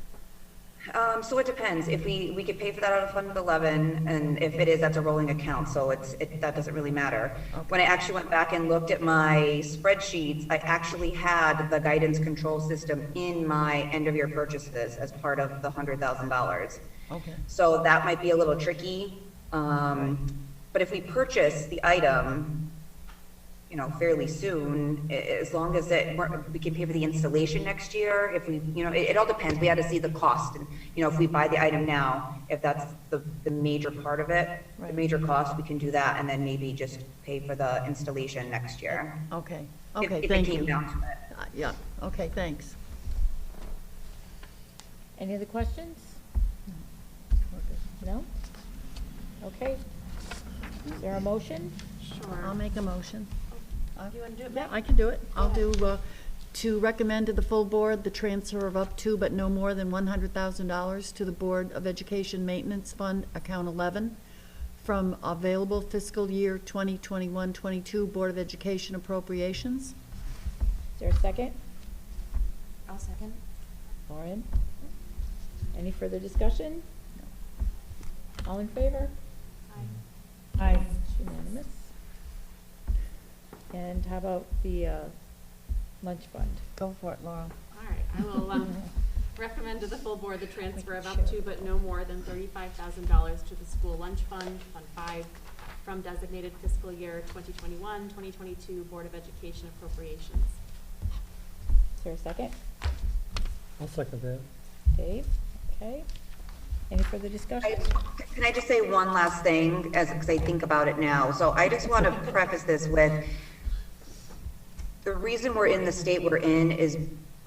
So it depends. If we could pay for that out of Fund 11, and if it is, that's a rolling account, so that doesn't really matter. Okay. When I actually went back and looked at my spreadsheets, I actually had the guidance control system in my end of year purchases as part of the $100,000. Okay. So that might be a little tricky. But if we purchase the item, fairly soon, as long as we can pay for the installation next year. If we, it all depends. We had to see the cost, and, if we buy the item now, if that's the major part of it, the major cost, we can do that, and then maybe just pay for the installation next year. Okay, If it thank came you. down to it. Yeah, okay, thanks. Any other questions? No? Okay. Is there a motion? Sure. I'll make a motion. You want to do it, Yeah, Beck? I can do it. I'll do, to recommend to the full board the transfer of up to but no more than $100,000 to the Board of Education Maintenance Fund, account 11, from available fiscal year 2021-22 Board of Education appropriations. Is there a second? I'll second. Lauren? Any further discussion? All in favor? Aye. It's unanimous. And how about the lunch fund? Go for it, Laurel. All right, I will recommend to the full board the transfer of up to but no more than $35,000 to the school lunch fund, Fund 5, from designated fiscal year 2021-2022 Board of Education appropriations. Is there a second? I'll second that. Dave? Okay. Any further discussion? Can I just say one last thing, because I think about it now? So I just want to preface this with, the reason we're in the state we're in is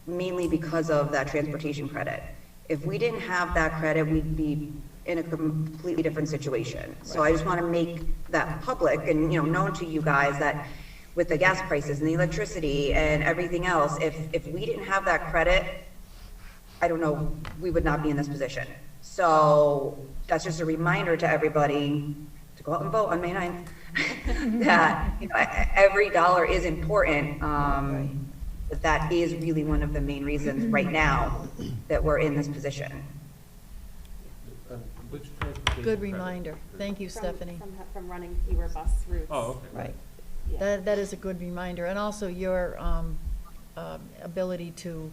mainly because of that transportation credit. If we didn't have that credit, we'd be in a completely different situation. So I just want to make that public and, known to you guys that with the gas prices and the electricity and everything else, if we didn't have that credit, I don't know, we would not be in this position. So that's just a reminder to everybody to go out and vote on May 9th. That every dollar is important, but that is really one of the main reasons right now that we're in this position. Which transportation Good credit? reminder. Thank you, Stephanie. From running fewer bus routes. Oh, okay. Right. Yeah. That is a good reminder, and also your ability to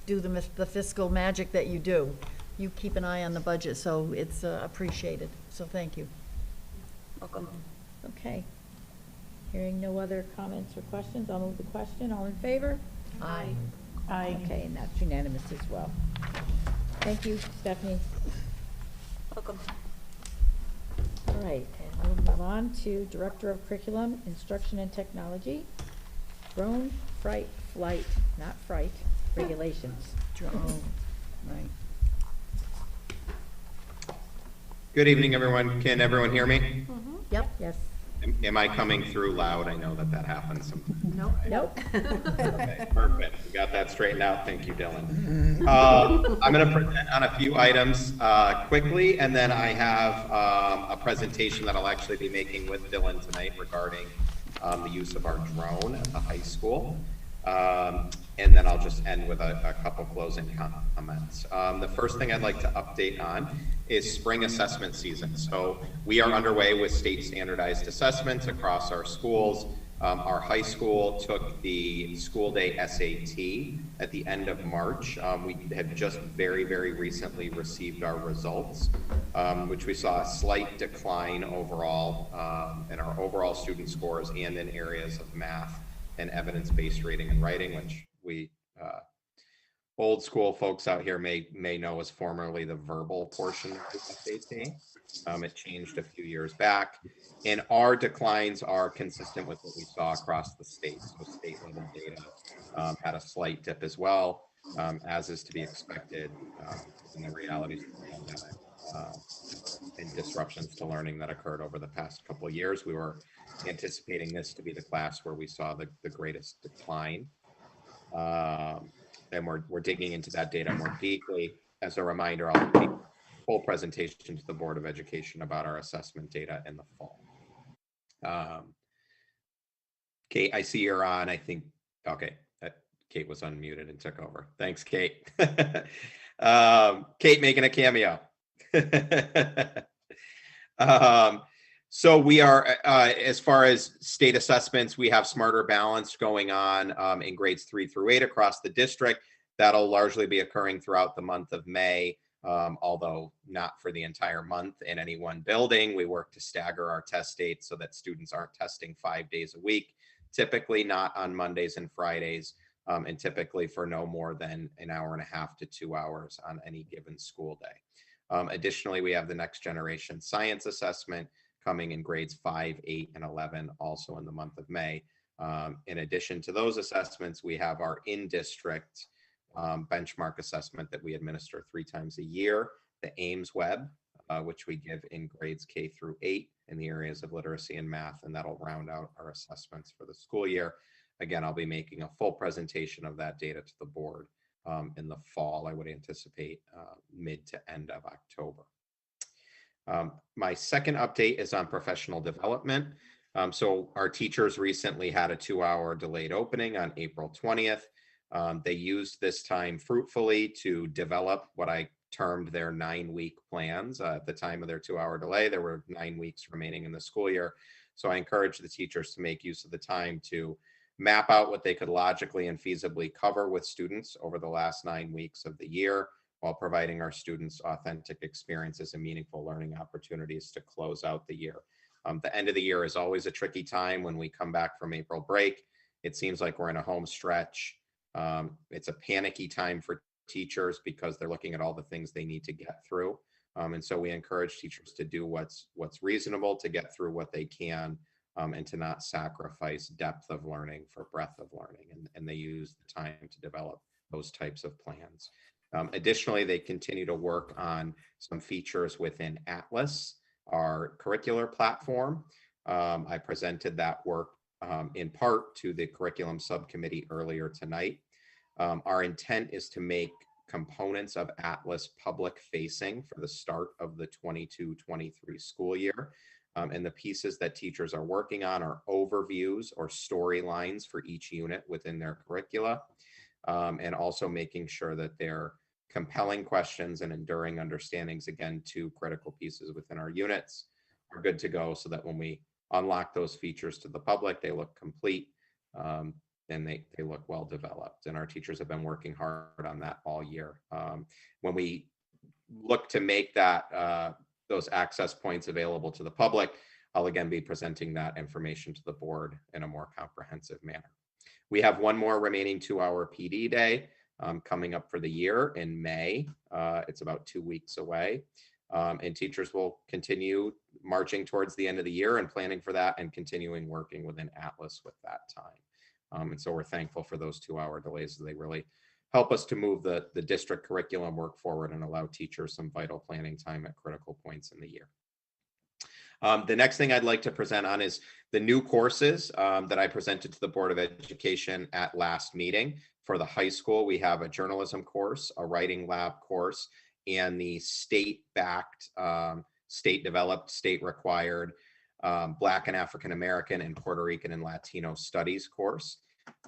do the fiscal magic that you do. You keep an eye on the budget, so it's appreciated. So thank you. Welcome. Okay. Hearing no other comments or questions, I'll move the question. All in favor? Aye. Aye. Okay, and that's unanimous as well. Thank you, Stephanie. Welcome. All right, and we'll move on to Director of Curriculum, Instruction and Technology, Drone Flight, not fright, regulations. Oh, right. Good evening, everyone. Can everyone hear me? Yep. Yes. Am I coming through loud? I know that happens sometimes. Nope. Okay, perfect. We got that straightened out. Thank you, Dylan. I'm going to present on a few items quickly, and then I have a presentation that I'll actually be making with Dylan tonight regarding the use of our drone at the high school. And then I'll just end with a couple closing comments. The first thing I'd like to update on is spring assessment season. So we are underway with state standardized assessments across our schools. Our high school took the school day SAT at the end of March. We have just very, very recently received our results, which we saw a slight decline overall in our overall student scores and in areas of math and evidence-based reading and writing, which we old school folks out here may know as formerly the verbal portion of the SAT. It changed a few years back, and our declines are consistent with what we saw across the state. So state level data had a slight dip as well, as is to be expected in the realities of the pandemic and disruptions to learning that occurred over the past couple of years. We were anticipating this to be the class where we saw the greatest decline. And we're digging into that data more deeply. As a reminder, I'll make a full presentation to the Board of Education about our assessment data in the fall. Kate, I see you're on, I think, okay, Kate was unmuted and took over. Thanks, Kate. Kate making a cameo. So we are, as far as state assessments, we have Smarter Balance going on in grades 3 through 8 across the district. That'll largely be occurring throughout the month of May, although not for the entire month in any one building. We work to stagger our test dates so that students aren't testing 5 days a week. typically not on Mondays and Fridays, and typically for no more than an hour and a half to 2 hours on any given school day. Additionally, we have the Next Generation Science Assessment coming in grades 5, 8, and 11, also in the month of May. In addition to those assessments, we have our in-district benchmark assessment that we administer 3 times a year, the Ames Web, which we give in grades K through 8 in the areas of literacy and math, and that'll round out our assessments for the school year. Again, I'll be making a full presentation of that data to the board in the fall. I would anticipate mid to end of October. My second update is on professional development. So our teachers recently had a 2-hour delayed opening on April 20th. They used this time fruitfully to develop what I termed their 9-week plans. At the time of their 2-hour delay, there were 9 weeks remaining in the school year. So I encourage the teachers to make use of the time to map out what they could logically and feasibly cover with students over the last 9 weeks of the year, while providing our students authentic experiences and meaningful learning opportunities to close out the year. The end of the year is always a tricky time when we come back from April break. It seems like we're in a home stretch. It's a panicky time for teachers because they're looking at all the things they need to get through. And so we encourage teachers to do what's reasonable to get through what they can, and to not sacrifice depth of learning for breadth of learning. And they use the time to develop those types of plans. Additionally, they continue to work on some features within Atlas, our curricular platform. I presented that work in part to the curriculum subcommittee earlier tonight. Our intent is to make components of Atlas public facing for the start of the 22-23 school year. And the pieces that teachers are working on are overviews or storylines for each unit within their curricula, and also making sure that they're compelling questions and enduring understandings, again, 2 critical pieces within our units, are good to go so that when we unlock those features to the public, they look complete, and they look well developed. And our teachers have been working hard on that all year. When we look to make that those access points available to the public, I'll again be presenting that information to the board in a more comprehensive manner. We have one more remaining 2-hour PD day coming up for the year in May. It's about 2 weeks away. And teachers will continue marching towards the end of the year and planning for that and continuing working within Atlas with that time. And so we're thankful for those 2-hour delays. They really help us to move the district curriculum work forward and allow teachers some vital planning time at critical points in the year. The next thing I'd like to present on is the new courses that I presented to the Board of Education at last meeting. For the high school, we have a journalism course, a writing lab course, and the state-backed, state-developed, state-required Black and African American and Puerto Rican and Latino Studies course.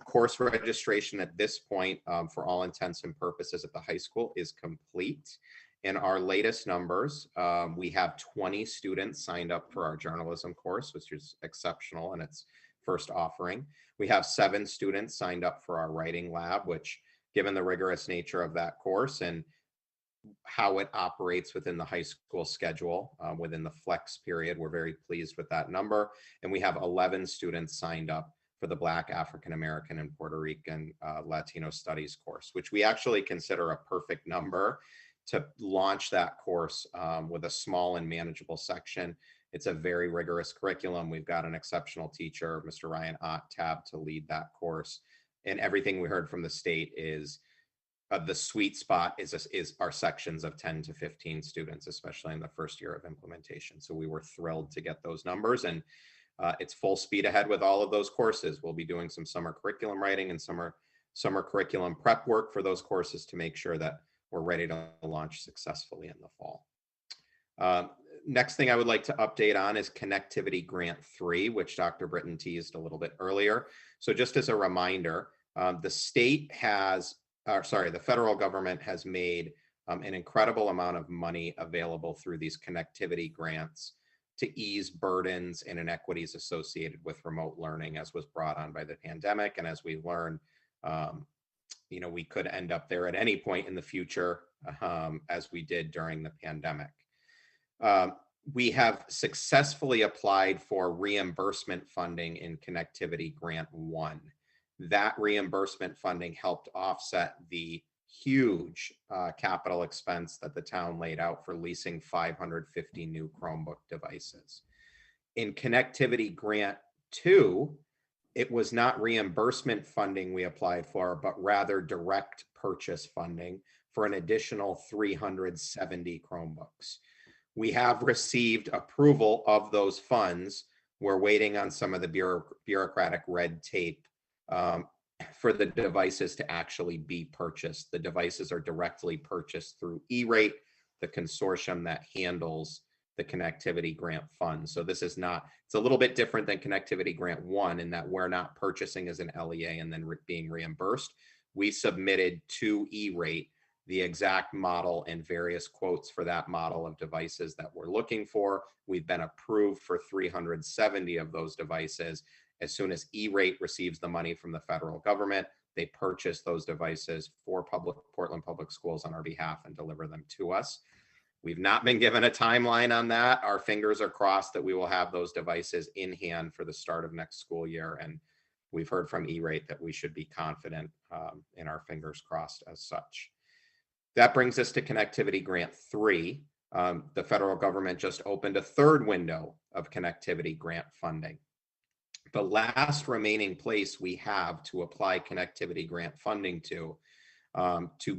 Course registration at this point, for all intents and purposes at the high school, is complete. In our latest numbers, we have 20 students signed up for our journalism course, which is exceptional in its first offering. We have 7 students signed up for our writing lab, which, given the rigorous nature of that course and how it operates within the high school schedule, within the flex period, we're very pleased with that number. And we have 11 students signed up for the Black, African American, and Puerto Rican Latino Studies course, which we actually consider a perfect number to launch that course with a small and manageable section. It's a very rigorous curriculum. We've got an exceptional teacher, Mr. Ryan Ottab, to lead that course. And everything we heard from the state is the sweet spot is our sections of 10 to 15 students, especially in the first year of implementation. So we were thrilled to get those numbers, and it's full speed ahead with all of those courses. We'll be doing some summer curriculum writing and summer curriculum prep work for those courses to make sure that we're ready to launch successfully in the fall. Next thing I would like to update on is Connectivity Grant 3, which Dr. Britton teased a little bit earlier. So just as a reminder, the federal government has made an incredible amount of money available through these connectivity grants to ease burdens and inequities associated with remote learning, as was brought on by the pandemic. And as we learned, we could end up there at any point in the future, as we did during the pandemic. We have successfully applied for reimbursement funding in Connectivity Grant 1. That reimbursement funding helped offset the huge capital expense that the town laid out for leasing 550 new Chromebook devices. In Connectivity Grant 2, it was not reimbursement funding we applied for, but rather direct purchase funding for an additional 370 Chromebooks. We have received approval of those funds. We're waiting on some of the bureaucratic red tape for the devices to actually be purchased. The devices are directly purchased through E-Rate, the consortium that handles the Connectivity Grant Fund. So this is not, it's a little bit different than Connectivity Grant 1 in that we're not purchasing as an LEA and then being reimbursed. We submitted to E-Rate the exact model and various quotes for that model of devices that we're looking for. We've been approved for 370 of those devices. As soon as E-Rate receives the money from the federal government, they purchase those devices for Portland Public Schools on our behalf and deliver them to us. We've not been given a timeline on that. Our fingers are crossed that we will have those devices in hand for the start of next school year. And we've heard from E-Rate that we should be confident in our fingers crossed as such. That brings us to Connectivity Grant 3. The federal government just opened a third window of Connectivity Grant funding. The last remaining place we have to apply Connectivity Grant funding to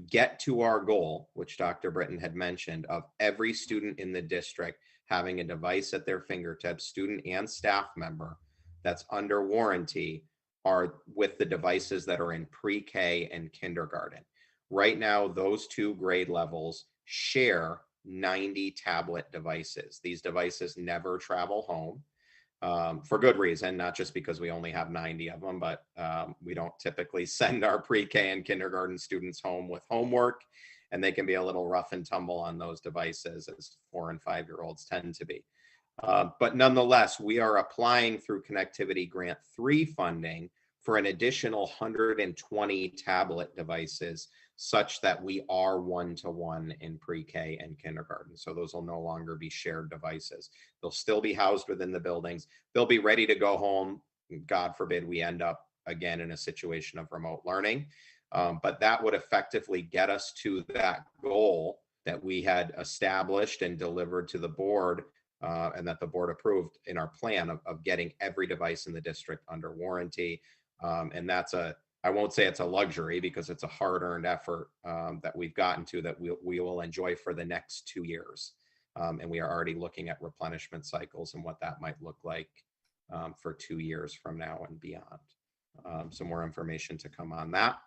get to our goal, which Dr. Britton had mentioned, of every student in the district having a device at their fingertips, student and staff member, that's under warranty, are with the devices that are in pre-K and kindergarten. Right now, those two grade levels share 90 tablet devices. These devices never travel home for good reason, not just because we only have 90 of them, but we don't typically send our pre-K and kindergarten students home with homework, and they can be a little rough and tumble on those devices, as 4 and 5-year-olds tend to be. But nonetheless, we are applying through Connectivity Grant 3 funding for an additional 120 tablet devices, such that we are one-to-one in pre-K and kindergarten. So those will no longer be shared devices. They'll still be housed within the buildings. They'll be ready to go home. God forbid we end up again in a situation of remote learning. But that would effectively get us to that goal that we had established and delivered to the board and that the board approved in our plan of getting every device in the district under warranty. And that's I won't say it's a luxury, because it's a hard-earned effort that we've gotten to that we will enjoy for the next 2 years. And we are already looking at replenishment cycles and what that might look like for 2 years from now and beyond. Some more information to come on that.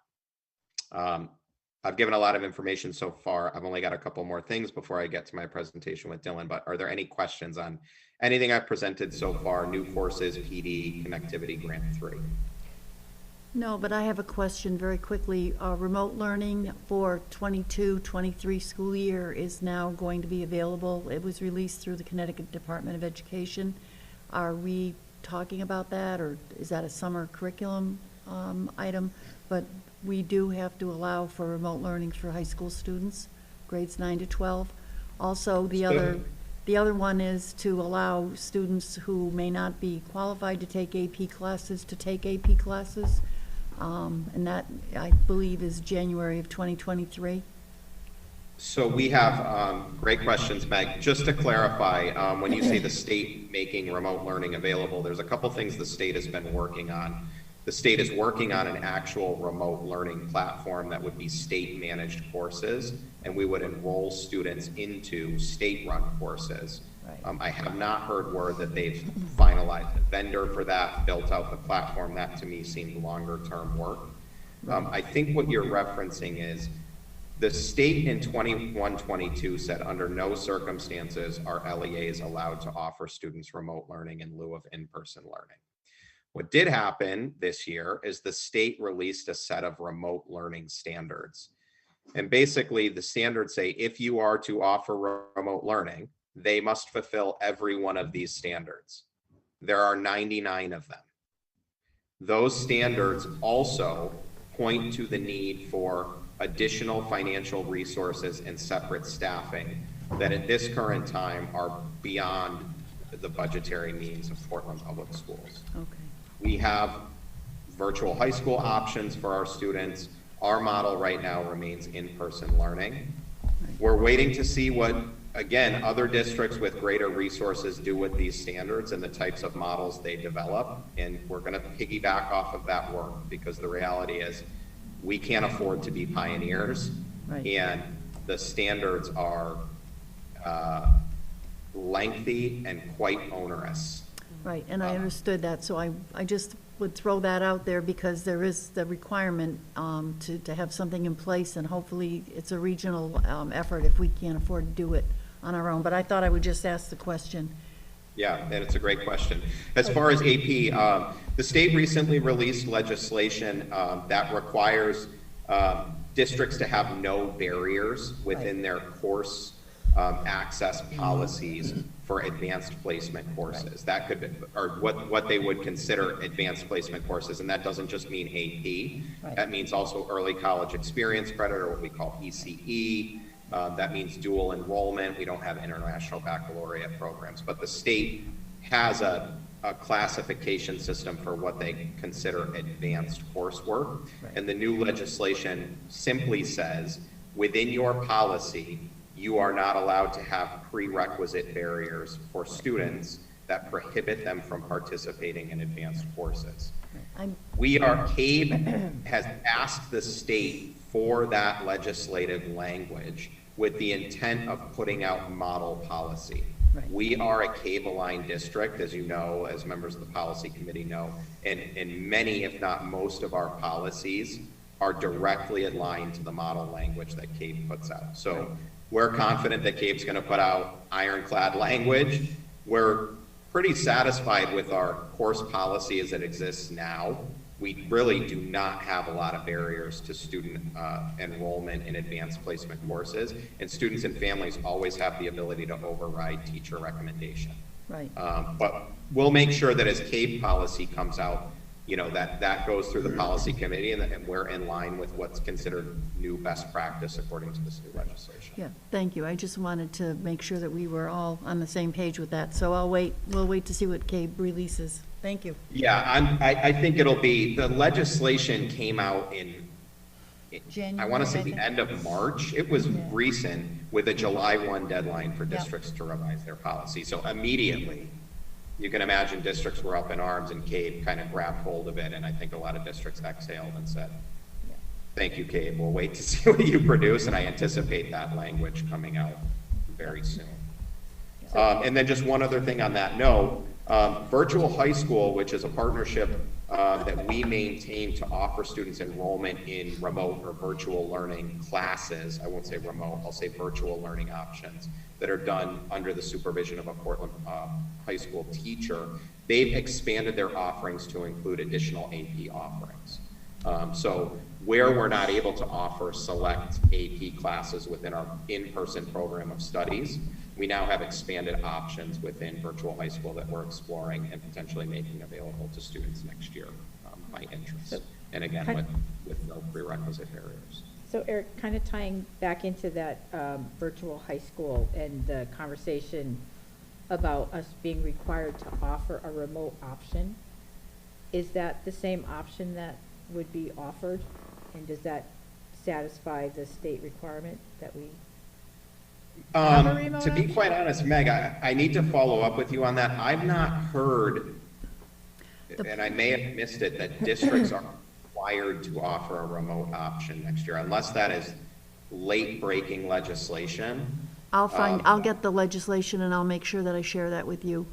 I've given a lot of information so far. I've only got a couple more things before I get to my presentation with Dylan, but are there any questions on anything I've presented so far? New courses, PD, Connectivity Grant 3. No, but I have a question very quickly. Remote learning for 22-23 school year is now going to be available. It was released through the Connecticut Department of Education. Are we talking about that, or is that a summer curriculum item? But we do have to allow for remote learning for high school students, grades 9 to 12. Also, the other one is to allow students who may not be qualified to take AP classes to take AP classes. And that, I believe, is January of 2023. So we have great questions, Meg. Just to clarify, when you say the state making remote learning available, there's a couple things the state has been working on. The state is working on an actual remote learning platform that would be state-managed courses, and we would enroll students into state-run courses. Right. I have not heard word that they've finalized a vendor for that, built out the platform. That to me seemed longer-term work. I think what you're referencing is the state in 21-22 said under no circumstances are LEAs allowed to offer students remote learning in lieu of in-person learning. What did happen this year is the state released a set of remote learning standards. And basically the standards say if you are to offer remote learning, they must fulfill every one of these standards. There are 99 of them. Those standards also point to the need for additional financial resources and separate staffing that at this current time are beyond the budgetary means of Portland Public Schools. Okay. We have virtual high school options for our students. Our model right now remains in-person learning. We're waiting to see what, again, other districts with greater resources do with these standards and the types of models they develop. And we're going to piggyback off of that work, because the reality is we can't afford to be pioneers. Right. And the standards are lengthy and quite onerous. Right, and I understood that, so I just would throw that out there because there is the requirement to have something in place, and hopefully it's a regional effort if we can't afford to do it on our own. But I thought I would just ask the question. Yeah, and it's a great question. As far as AP, the state recently released legislation that requires districts to have no barriers within their course access policies for advanced placement courses. That could be, or what they would consider advanced placement courses, and that doesn't just mean AP. That means also early college experience credit, or what we call ECE. That means dual enrollment. We don't have international baccalaureate programs, but the state has a classification system for what they consider advanced coursework. And the new legislation simply says, within your policy, you are not allowed to have prerequisite barriers for students that prohibit them from participating in advanced courses. CABE has asked the state for that legislative language with the intent of putting out model policy. We are a CABE-aligned district, as you know, as members of the policy committee know, and many, if not most, of our policies are directly aligned to the model language that CABE puts out. So we're confident that CABE's going to put out ironclad language. We're pretty satisfied with our course policy as it exists now. We really do not have a lot of barriers to student enrollment in advanced placement courses, and students and families always have the ability to override teacher recommendation. Right. But we'll make sure that as CABE policy comes out, you know, that goes through the policy committee, and we're in line with what's considered new best practice according to this new legislation. Yeah, thank you. I just wanted to make sure that we were all on the same page with that. So we'll wait to see what CABE releases. Thank you. Yeah, I think it'll be, the legislation came out in January, I want to say the end of March. It was recent, with a July 1 deadline for districts to revise their policy. So immediately, you can imagine districts were up in arms, and CABE kind of grabbed hold of it, and I think a lot of districts exhaled and said, thank you, CABE, we'll wait to see what you produce, and I anticipate that language coming out very soon. And then just one other thing on that note, Virtual High School, which is a partnership that we maintain to offer students enrollment in remote or virtual learning classes. I won't say remote, I'll say virtual learning options that are done under the supervision of a Portland high school teacher. They've expanded their offerings to include additional AP offerings. So where we're not able to offer select AP classes within our in-person program of studies, we now have expanded options within Virtual High School that we're exploring and potentially making available to students next year by interest. And again, with no prerequisite barriers. So Eric, kind of tying back into that virtual high school and the conversation about us being required to offer a remote option, is that the same option that would be offered? And does that satisfy the state requirement that we have a remote to be option? quite honest, Meg, I need to follow up with you on that. I've not heard, and I may have missed it, that districts are required to offer a remote option next year, unless that is late-breaking legislation. I'll get the legislation and I'll make sure that I share that with you.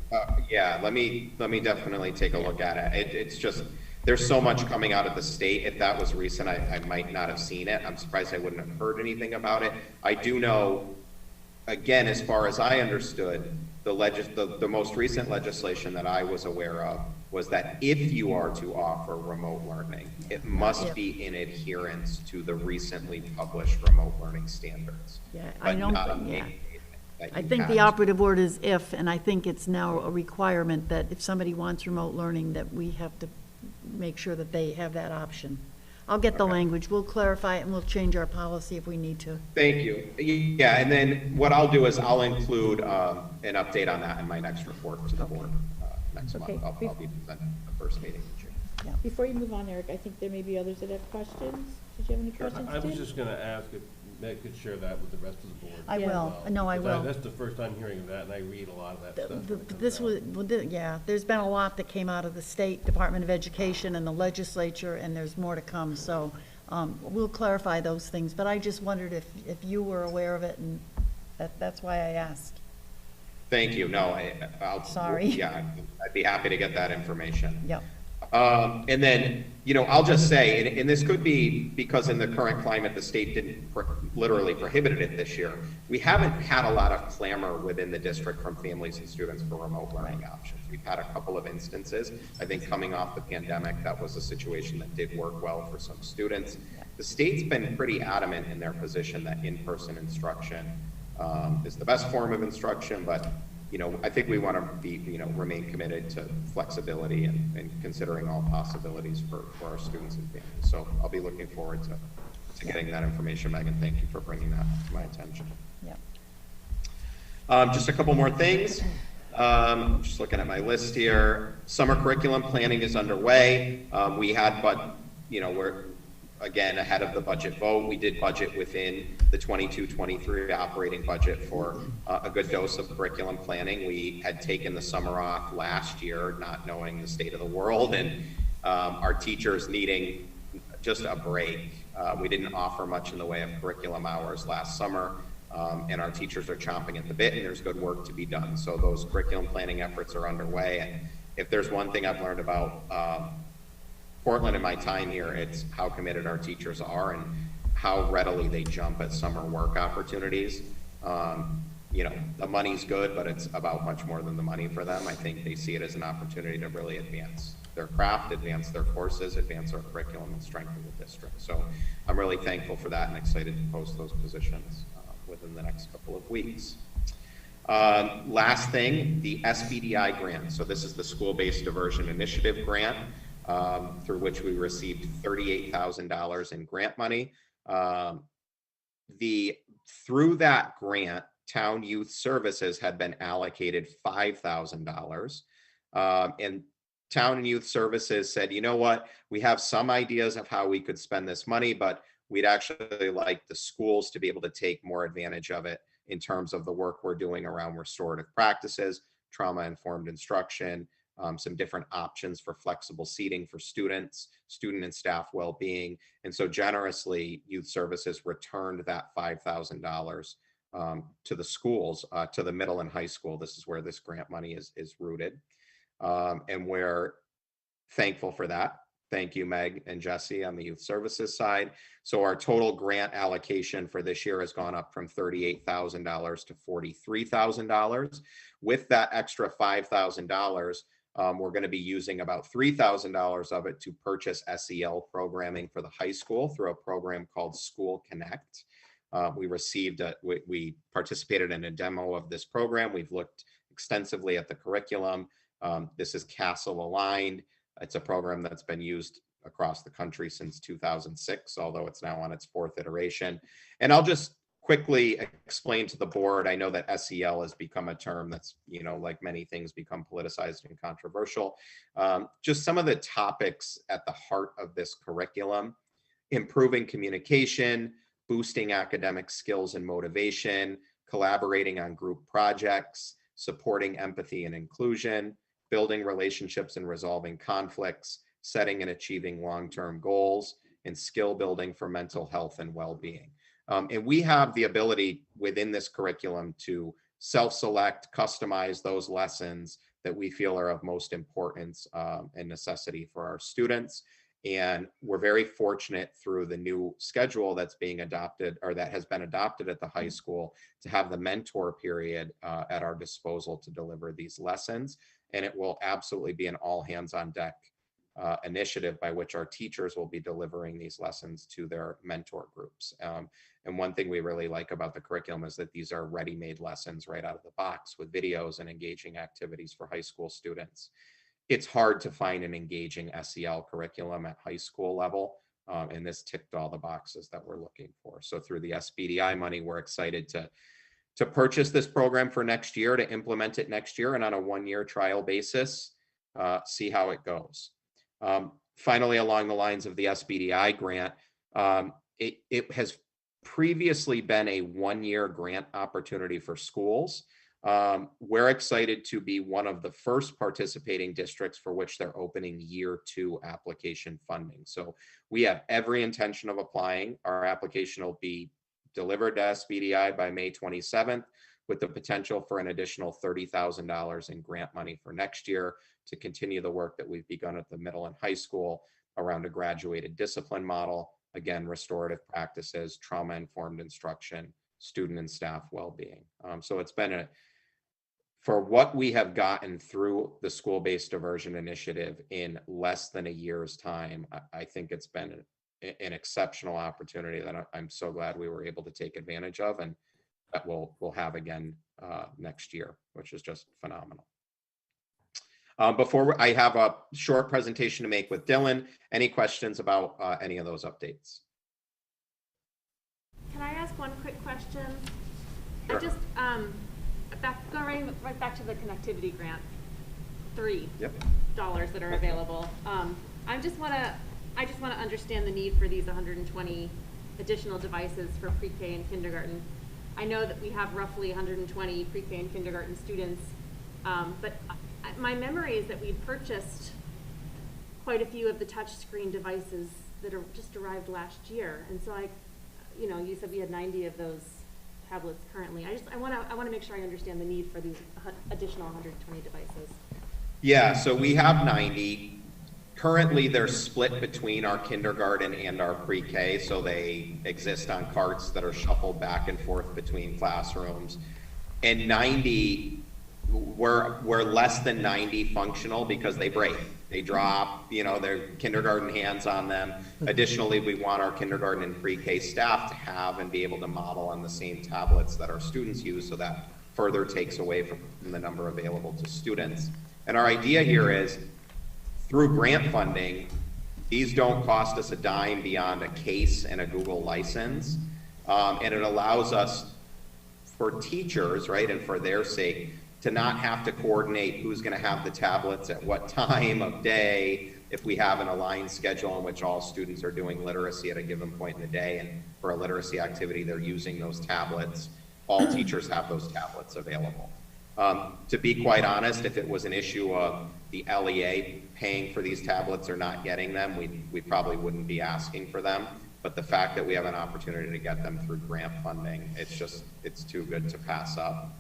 Yeah, let me definitely take a look at it. It's just, there's so much coming out of the state. If that was recent, I might not have seen it. I'm surprised I wouldn't have heard anything about it. I do know, again, as far as I understood, the most recent legislation that I was aware of was that if you are to offer remote learning, it must be in adherence to the recently published remote learning standards. Yeah, I don't, yeah. I think the operative word is if, and I think it's now a requirement that if somebody wants remote learning, that we have to make sure that they have that option. I'll get the Okay. language. We'll clarify it and we'll change our policy if we need to. Thank you. Yeah, and then what I'll do is I'll include an update on that in my next report to the board next month. Okay. I'll be presenting the first meeting in June. Before you move on, Eric, I think there may be others that have questions. Did you have any questions, I was Tim? just gonna ask if Meg could share that with the rest of the board. I will. No, I Because will. That's the first time hearing of that, and I read a lot of that stuff. when it comes This out. was, yeah, there's been a lot that came out of the State Department of Education and the legislature, and there's more to come, so we'll clarify those things, but I just wondered if you were aware of it, and that's why I asked. Thank you. No, I'll. Sorry. Yeah, I'd be happy to get that information. Yep. And then, I'll just say, and this could be because in the current climate, the state didn't literally prohibited it this year. We haven't had a lot of clamor within the district from families and students for remote learning options. We've had a couple of instances. I think coming off the pandemic, that was a situation that did work well for some students. The state's been pretty adamant in their position that in-person instruction is the best form of instruction, but I think we want to be, remain committed to flexibility and considering all possibilities for our students and families. So I'll be looking forward to getting that information, Megan. Thank you for bringing that to my attention. Yeah. Just a couple more things. I'm just looking at my list here. Summer curriculum planning is underway. We had, but we're again ahead of the budget vote. We did budget within the 22-23 operating budget for a good dose of curriculum planning. We had taken the summer off last year, not knowing the state of the world, and our teachers needing just a break. We didn't offer much in the way of curriculum hours last summer, and our teachers are chomping at the bit, and there's good work to be done. So those curriculum planning efforts are underway, and if there's one thing I've learned about Portland in my time here, it's how committed our teachers are and how readily they jump at summer work opportunities. The money's good, but it's about much more than the money for them. I think they see it as an opportunity to really advance their craft, advance their courses, advance our curriculum, and strengthen the district. So I'm really thankful for that and excited to post those positions within the next couple of weeks. Last thing, the Spdi Grant. So this is the School-Based Diversion Initiative Grant, through which we received $38,000 in grant money. Through that grant, Town Youth Services had been allocated $5,000. And Town and Youth Services said, you know what, we have some ideas of how we could spend this money, but we'd actually like the schools to be able to take more advantage of it in terms of the work we're doing around restorative practices, trauma-informed instruction, some different options for flexible seating for students, student and staff well-being. And so generously, Youth Services returned that $5,000 to the schools, to the middle and high school. This is where this grant money is rooted. And we're thankful for that. Thank you, Meg and Jesse on the Youth Services side. So our total grant allocation for this year has gone up from $38,000 to $43,000. With that extra $5,000, we're going to be using about $3,000 of it to purchase SEL programming for the high school through a program called School Connect. We participated in a demo of this program. We've looked extensively at the curriculum. This is CASEL aligned. It's a program that's been used across the country since 2006, although it's now on its 4th iteration. And I'll just quickly explain to the board, I know that SEL has become a term that's, like many things, become politicized and controversial. Just some of the topics at the heart of this curriculum: improving communication, boosting academic skills and motivation, collaborating on group projects, supporting empathy and inclusion, building relationships and resolving conflicts, setting and achieving long-term goals, and skill building for mental health and well-being. And we have the ability within this curriculum to self-select, customize those lessons that we feel are of most importance and necessity for our students. And we're very fortunate through the new schedule that's being adopted, or that has been adopted at the high school, to have the mentor period at our disposal to deliver these lessons. And it will absolutely be an all hands on deck initiative by which our teachers will be delivering these lessons to their mentor groups. And one thing we really like about the curriculum is that these are ready-made lessons right out of the box with videos and engaging activities for high school students. It's hard to find an engaging SEL curriculum at high school level. And this ticked all the boxes that we're looking for. So through the SBDI money, we're excited to purchase this program for next year, to implement it next year, and on a 1-year trial basis, see how it goes. Finally, along the lines of the SBDI grant, it has previously been a 1-year grant opportunity for schools. We're excited to be one of the first participating districts for which they're opening year 2 application funding. So we have every intention of applying. Our application will be delivered to SBDI by May 27th, with the potential for an additional $30,000 in grant money for next year to continue the work that we've begun at the middle and high school around a graduated discipline model, again, restorative practices, trauma-informed instruction, student and staff well-being. So it's been for what we have gotten through the school-based diversion initiative in less than a year's time, I think it's been an exceptional opportunity that I'm so glad we were able to take advantage of, and that we'll have again next year, which is just phenomenal. Before I have a short presentation to make with Dylan, any questions about any of those updates? Can I ask one quick question? Sure. I just going right back to the connectivity grant, $3 that are available. I just want to understand the need for these 120 additional devices for pre-K and kindergarten. I know that we have roughly 120 pre-K and kindergarten students, but my memory is that we purchased quite a few of the touchscreen devices that are just arrived last year, and so you said we had 90 of those tablets currently. I want to make sure I understand the need for these additional 120 devices. Yeah, so we have 90. Currently, they're split between our kindergarten and our pre-K, so they exist on carts that are shuffled back and forth between classrooms. And 90, we're less than 90 functional because they break. They drop, their kindergarten hands on them. Additionally, we want our kindergarten and pre-K staff to have and be able to model on the same tablets that our students use, so that further takes away from the number available to students. And our idea here is, through grant funding, these don't cost us a dime beyond a case and a Google license. And it allows us, for teachers, right, and for their sake, to not have to coordinate who's going to have the tablets at what time of day, if we have an aligned schedule in which all students are doing literacy at a given point in the day, and for a literacy activity they're using those tablets, all teachers have those tablets available. To be quite honest, if it was an issue of the LEA paying for these tablets or not getting them, we probably wouldn't be asking for them. But the fact that we have an opportunity to get them through grant funding, it's too good to pass up.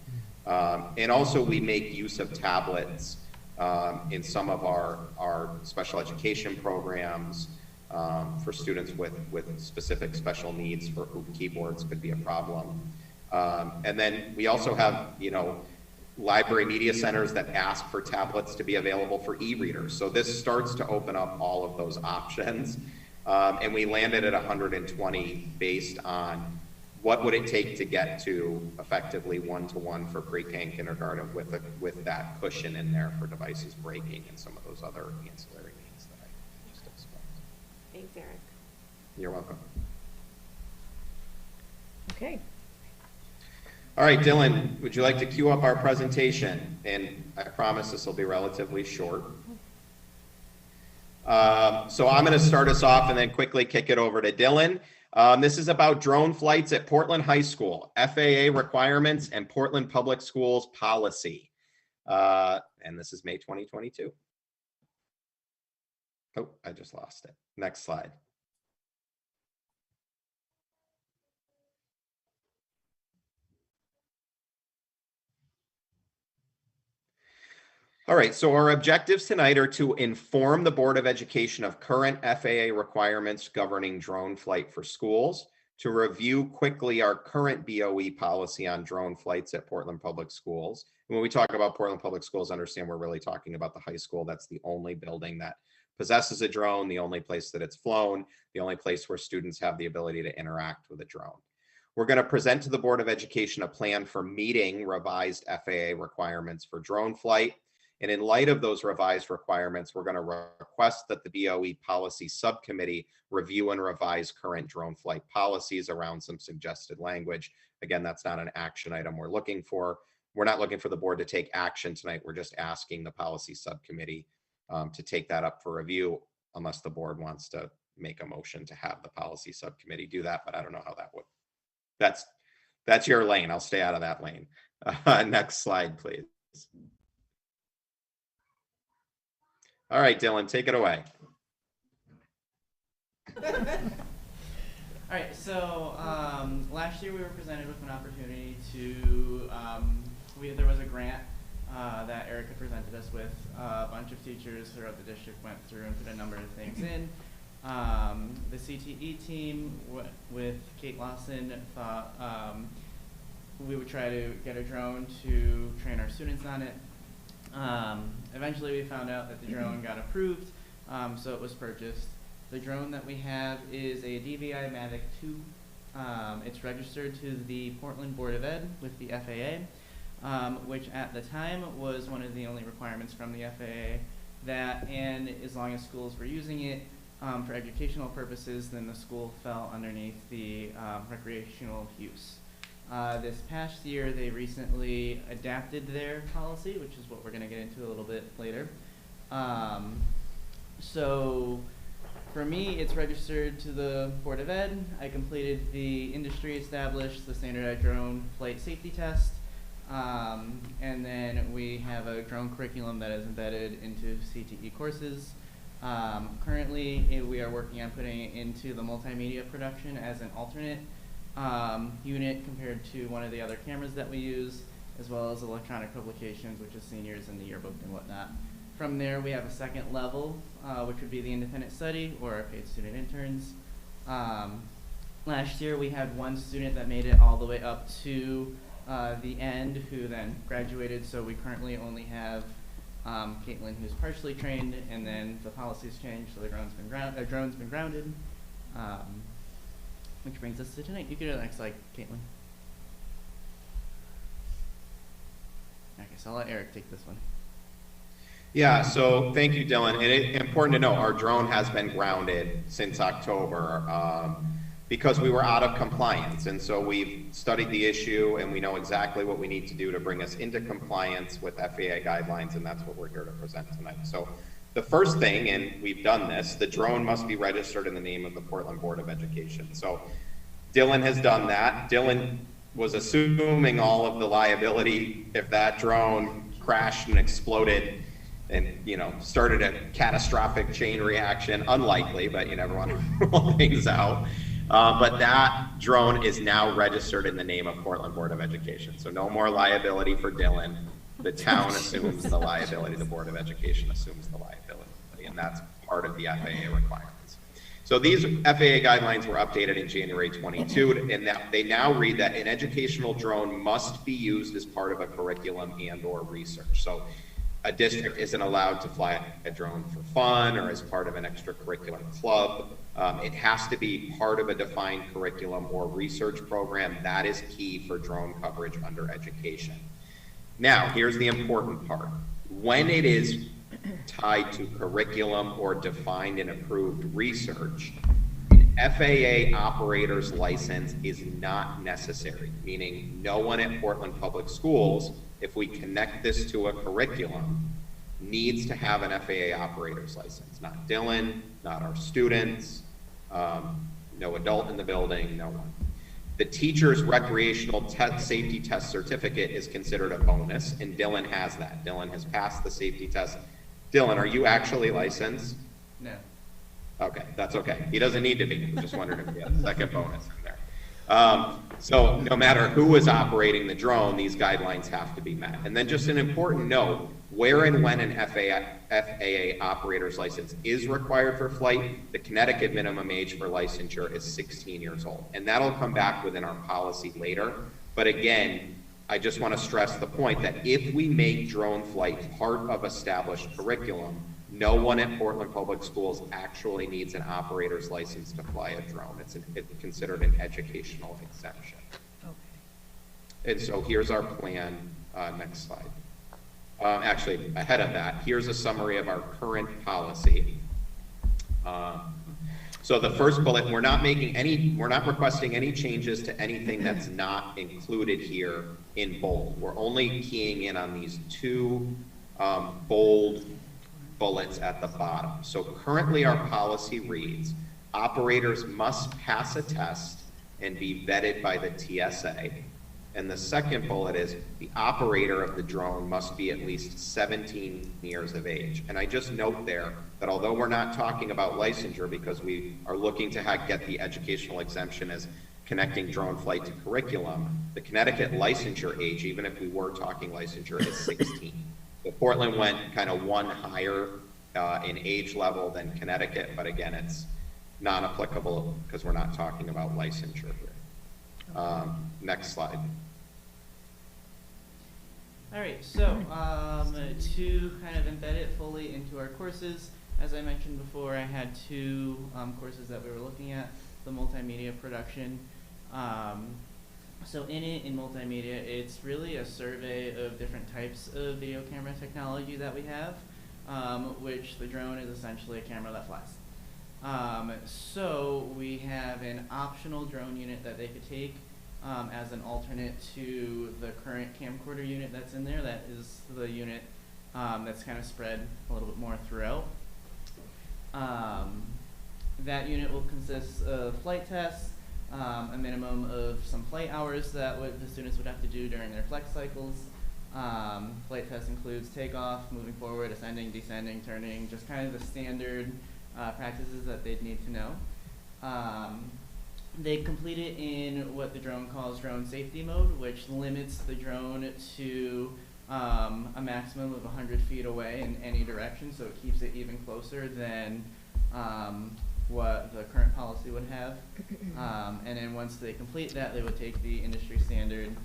And also, we make use of tablets in some of our special education programs for students with specific special needs, for whom keyboards could be a problem. And then we also have, library media centers that ask for tablets to be available for e-readers. So this starts to open up all of those options. And we landed at 120 based on what would it take to get to effectively 1-to-1 for pre-K and kindergarten with that cushion in there for devices breaking and some of those other ancillary needs that I just explained. Thanks, Eric. You're welcome. Okay. All right, Dylan, would you like to cue up our presentation? And I promise this will be relatively short. So I'm going to start us off and then quickly kick it over to Dylan. This is about drone flights at Portland High School, FAA requirements and Portland Public Schools policy. And this is May 2022. Oh, I just lost it. Next slide. All right, so our objectives tonight are to inform the Board of Education of current FAA requirements governing drone flight for schools, to review quickly our current BOE policy on drone flights at Portland Public Schools. And when we talk about Portland Public Schools, understand we're really talking about the high school. That's the only building that possesses a drone, the only place that it's flown, the only place where students have the ability to interact with a drone. We're going to present to the Board of Education a plan for meeting revised FAA requirements for drone flight. And in light of those revised requirements, we're going to request that the BOE policy subcommittee review and revise current drone flight policies around some suggested language. Again, that's not an action item we're looking for. We're not looking for the board to take action tonight. We're just asking the policy subcommittee to take that up for review, unless the board wants to make a motion to have the policy subcommittee do that, but I don't know how that would. That's your lane. I'll stay out of that lane. Next slide, please. All right, Dylan, take it away. All right, so last year we were presented with an opportunity to, there was a grant that Erica presented us with. A bunch of teachers throughout the district went through and put a number of things in. The CTE team with Kate Lawson thought we would try to get a drone to train our students on it. Eventually we found out that the drone got approved, so it was purchased. The drone that we have is a DVI Mavic 2. It's registered to the Portland Board of Ed with the FAA, which at the time was one of the only requirements from the FAA. That, and as long as schools were using it for educational purposes, then the school fell underneath the recreational use. This past year, they recently adapted their policy, which is what we're going to get into a little bit later. So for me, it's registered to the Board of Ed. I completed the industry established, the standardized drone flight safety test. And then we have a drone curriculum that is embedded into CTE courses. Currently, we are working on putting it into the multimedia production as an alternate unit compared to one of the other cameras that we use, as well as electronic publications, which is seniors in the yearbook and whatnot. From there, we have a second level, which would be the independent study or our paid student interns. Last year, we had one student that made it all the way up to the end, who then graduated, so we currently only have Caitlin, who's partially trained, and then the policy's changed, so the drone's been grounded. Which brings us to tonight. You can do the next slide, Caitlin. Okay, so I'll let Eric take this one. Yeah, so thank you, Dylan. And it's important to know our drone has been grounded since October because we were out of compliance. And so we've studied the issue and we know exactly what we need to do to bring us into compliance with FAA guidelines, and that's what we're here to present tonight. So the first thing, and we've done this, the drone must be registered in the name of the Portland Board of Education. So Dylan has done that. Dylan was assuming all of the liability if that drone crashed and exploded and, you know, started a catastrophic chain reaction. Unlikely, but you never want to rule things out. But that drone is now registered in the name of Portland Board of Education. So no more liability for Dylan. The town assumes the liability, the Board of Education assumes the liability, and that's part of the FAA requirements. So these FAA guidelines were updated in January 22, and that they now read that an educational drone must be used as part of a curriculum and/or research. So a district isn't allowed to fly a drone for fun or as part of an extracurricular club. It has to be part of a defined curriculum or research program. That is key for drone coverage under education. Now, here's the important part. When it is tied to curriculum or defined and approved research, an FAA operator's license is not necessary, meaning no one at Portland Public Schools, if we connect this to a curriculum, needs to have an FAA operator's license. Not Dylan, not our students, no adult in the building, no one. The teacher's recreational safety test certificate is considered a bonus, and Dylan has that. Dylan has passed the safety test. Dylan, are you actually licensed? No. Okay, that's okay. He doesn't need to be. I'm just wondering if he had a second bonus in there. So no matter who is operating the drone, these guidelines have to be met. And then just an important note, where and when an FAA operator's license is required for flight, the Connecticut minimum age for licensure is 16 years old. And that'll come back within our policy later. But again, I just want to stress the point that if we make drone flight part of established curriculum, no one at Portland Public Schools actually needs an operator's license to fly a drone. It's considered an educational exemption. Okay. And so here's our plan. Next slide. Actually, ahead of that, here's a summary of our current policy. So the first bullet, we're not requesting any changes to anything that's not included here in bold. We're only keying in on these two bold bullets at the bottom. So currently our policy reads, operators must pass a test and be vetted by the TSA. And the second bullet is the operator of the drone must be at least 17 years of age. And I just note there that although we're not talking about licensure because we are looking to get the educational exemption as connecting drone flight to curriculum, the Connecticut licensure age, even if we were talking licensure, is 16. So Portland went kind of one higher in age level than Connecticut, but again, it's non-applicable because we're not talking about licensure here. Next slide. All right, so to kind of embed it fully into our courses, as I mentioned before, I had two courses that we were looking at, the multimedia production. So in multimedia, it's really a survey of different types of video camera technology that we have, which the drone is essentially a camera that flies. So we have an optional drone unit that they could take as an alternate to the current camcorder unit that's in there. That is the unit that's kind of spread a little bit more throughout. That unit will consist of flight tests, a minimum of some flight hours that the students would have to do during their flex cycles. Flight test includes takeoff, moving forward, ascending, descending, turning, just kind of the standard practices that they'd need to know. They complete it in what the drone calls drone safety mode, which limits the drone to a maximum of 100 feet away in any direction, so it keeps it even closer than what the current policy would have. And then once they complete that, they would take the industry standard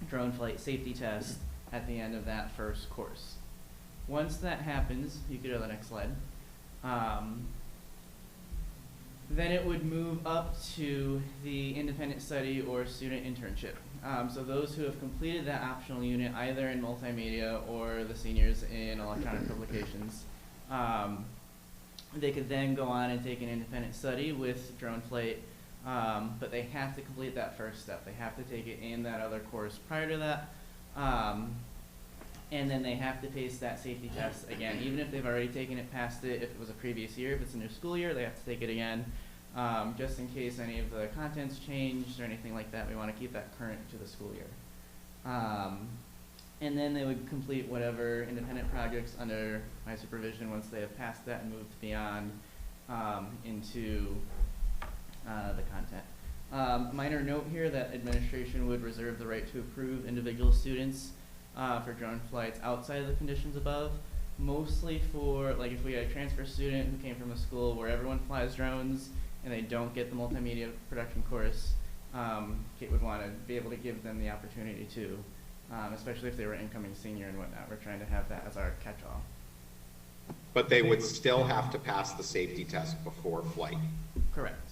drone flight safety test at the end of that first course. Once that happens, you could go to the next slide. Then it would move up to the independent study or student internship. So those who have completed that optional unit, either in multimedia or the seniors in electronic publications, they could then go on and take an independent study with drone flight, but they have to complete that first step. They have to take it in that other course prior to that. And then they have to pace that safety test again. Even if they've already taken it, passed it, if it was a previous year, if it's a new school year, they have to take it again. Just in case any of the contents changed or anything like that, we want to keep that current to the school year. And then they would complete whatever independent projects under my supervision once they have passed that and moved beyond into the content. Minor note here that administration would reserve the right to approve individual students for drone flights outside of the conditions above, mostly for, like, if we had a transfer student who came from a school where everyone flies drones and they don't get the multimedia production course, Kate would want to be able to give them the opportunity to, especially if they were incoming senior and whatnot. We're trying to have that as our catch-all. But they would still have to pass the safety test before flight. Correct.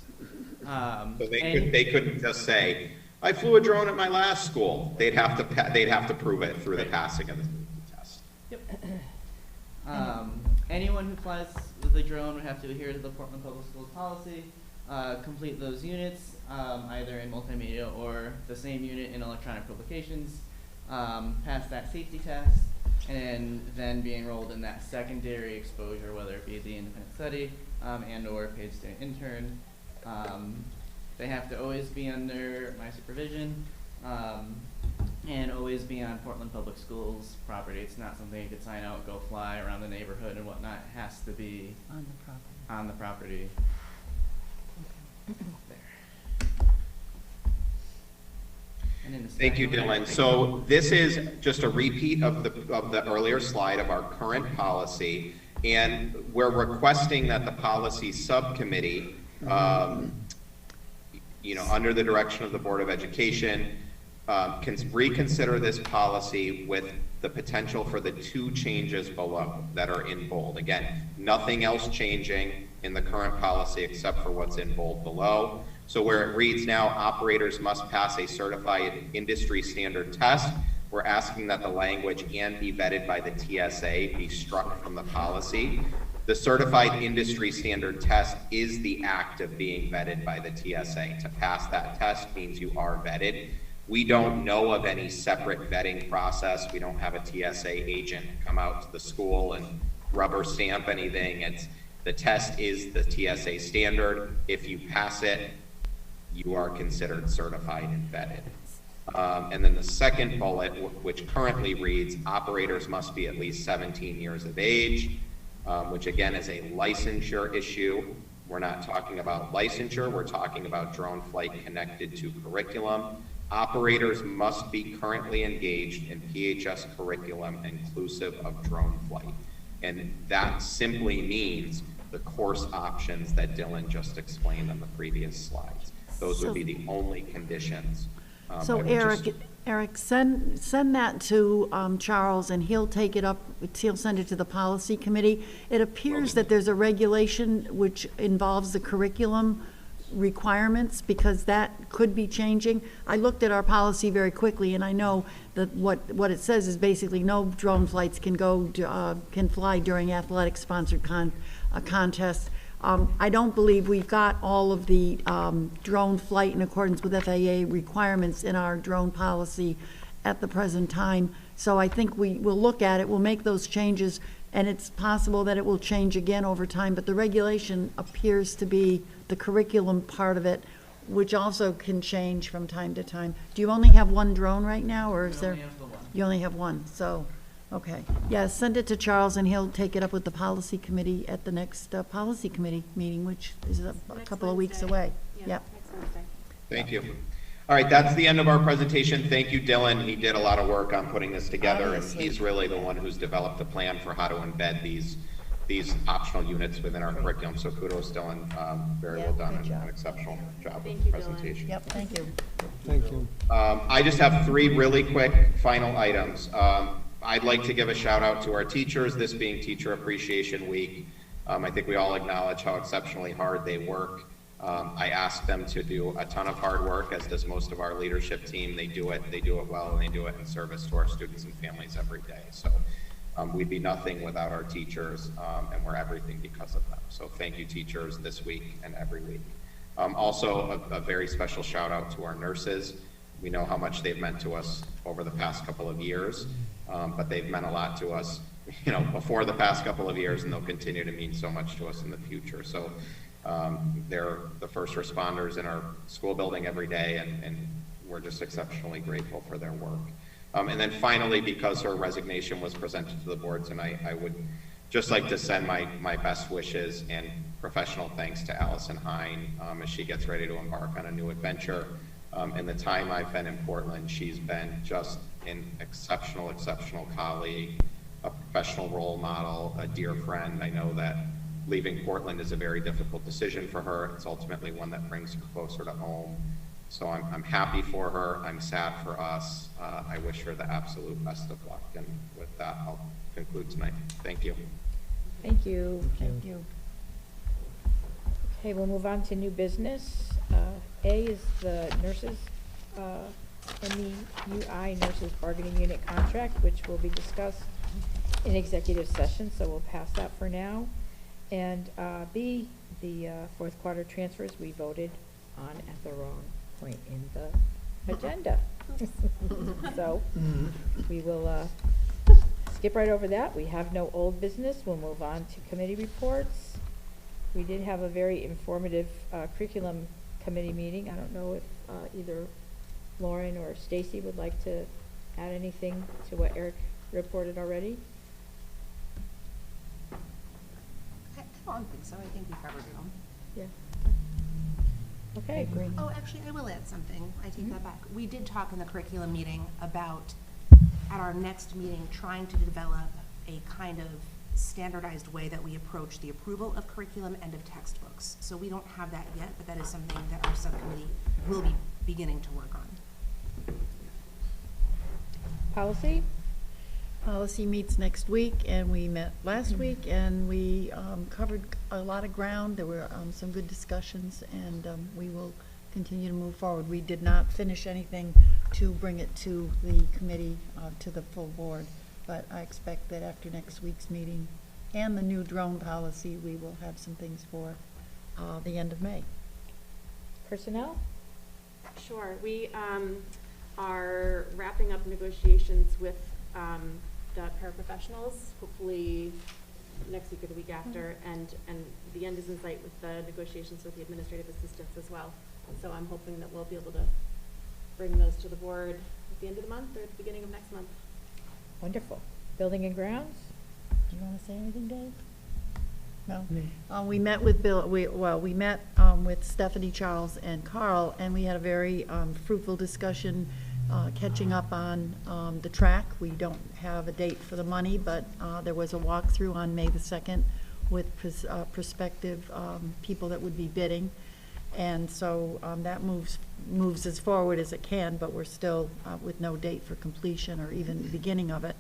So they couldn't just say, I flew a drone at my last school. They'd have to prove it through the passing of the safety test. Yep. Anyone who flies the drone would have to adhere to the Portland Public Schools policy, complete those units, either in multimedia or the same unit in electronic publications, pass that safety test, and then be enrolled in that secondary exposure, whether it be the independent study and or paid student intern. They have to always be under my supervision and always be on Portland Public Schools property. It's not something you could sign out, go fly around the neighborhood and whatnot. It has to be on the property. There. And in the Thank you, Dylan. So this is just a repeat of the earlier slide of our current policy, and we're requesting that the policy subcommittee under the direction of the Board of Education, can reconsider this policy with the potential for the two changes below that are in bold. Again, nothing else changing in the current policy except for what's in bold below. So where it reads now, operators must pass a certified industry standard test. we're asking that the language "and be vetted by the TSA" be struck from the policy. The certified industry standard test is the act of being vetted by the TSA. To pass that test means you are vetted. We don't know of any separate vetting process. We don't have a TSA agent come out to the school and rubber stamp anything. The test is the TSA standard. If you pass it, you are considered certified and vetted. And then the second bullet, which currently reads, operators must be at least 17 years of age, which again is a licensure issue. We're not talking about licensure, we're talking about drone flight connected to curriculum. Operators must be currently engaged in PHS curriculum inclusive of drone flight. And that simply means the course options that Dylan just explained on the previous slides. Those would be the only conditions. So Eric, send that to Charles, and he'll take it up, he'll send it to the policy committee. It appears that there's a regulation which involves the curriculum requirements, because that could be changing. I looked at our policy very quickly, and I know that what it says is basically no drone flights can fly during athletic sponsored contests. I don't believe we've got all of the drone flight in accordance with FAA requirements in our drone policy at the present time. So I think we will look at it, we'll make those changes, and it's possible that it will change again over time, but the regulation appears to be the curriculum part of it, which also can change from time to time. Do you only have one drone right now, or is there? You only have one, so, okay. Yeah, send it to Charles, and he'll take it up with the policy committee at the next policy committee meeting, which is a couple of weeks away. Yep. Next Wednesday. Thank you. All right, that's the end of our presentation. Thank you, Dylan. He did a lot of work on putting this together, and he's really the one who's developed the plan for how to embed these optional units within our curriculum. So kudos, Dylan. Very well done, and an exceptional job with the presentation. Yep, thank you. Thank you. I just have 3 really quick final items. I'd like to give a shout out to our teachers, this being Teacher Appreciation Week. I think we all acknowledge how exceptionally hard they work. I ask them to do a ton of hard work, as does most of our leadership team. They do it well, and they do it in service to our students and families every day. So we'd be nothing without our teachers, and we're everything because of them. So thank you, teachers, this week and every week. Also, a very special shout out to our nurses. We know how much they've meant to us over the past couple of years, but they've meant a lot to us, before the past couple of years, and they'll continue to mean so much to us in the future. So they're the first responders in our school building every day, and we're just exceptionally grateful for their work. And then finally, because her resignation was presented to the board tonight, I would just like to send my best wishes and professional thanks to Allison Hind as she gets ready to embark on a new adventure. In the time I've been in Portland, she's been just an exceptional colleague, a professional role model, a dear friend. I know that leaving Portland is a very difficult decision for her. It's ultimately one that brings her closer to home. So I'm happy for her. I'm sad for us. I wish her the absolute best of luck. And with that, I'll conclude tonight. Thank you. Thank you. Thank you. Okay, we'll move on to new business. A is the nurses, MEUI Nurses Bargaining Unit Contract, which will be discussed in executive session, so we'll pass that for now. And B, the fourth quarter transfers we voted on at the wrong point in the agenda. So we will skip right over that. We have no old business. We'll move on to committee reports. We did have a very informative curriculum committee meeting. I don't know if either Lauren or Stacy would like to add anything to what Eric reported already. I don't think so. I think we covered it all. Yeah. Okay. Great. Oh, actually, I will add something. I take that back. We did talk in the curriculum meeting about, at our next meeting, trying to develop a kind of standardized way that we approach the approval of curriculum and of textbooks. So we don't have that yet, but that is something that our subcommittee will be beginning to work on. Policy? Policy meets next week, and we met last week, and we covered a lot of ground. There were some good discussions, and we will continue to move forward. We did not finish anything to bring it to the committee, to the full board. But I expect that after next week's meeting and the new drone policy, we will have some things for the end of May. Personnel? Sure. We are wrapping up negotiations with the paraprofessionals, hopefully next week or the week after, and the end is in sight with the negotiations with the administrative assistants as well. So I'm hoping that we'll be able to bring those to the board at the end of the month or at the beginning of next month. Wonderful. Building and grounds? Do you want to say anything, Dave? No. We met with Bill. We met with Stephanie, Charles, and Carl, and we had a very fruitful discussion, catching up on the track. We don't have a date for the money, but there was a walkthrough on May the 2nd with prospective people that would be bidding, and so that moves as forward as it can, but we're still with no date for completion or even the beginning of it.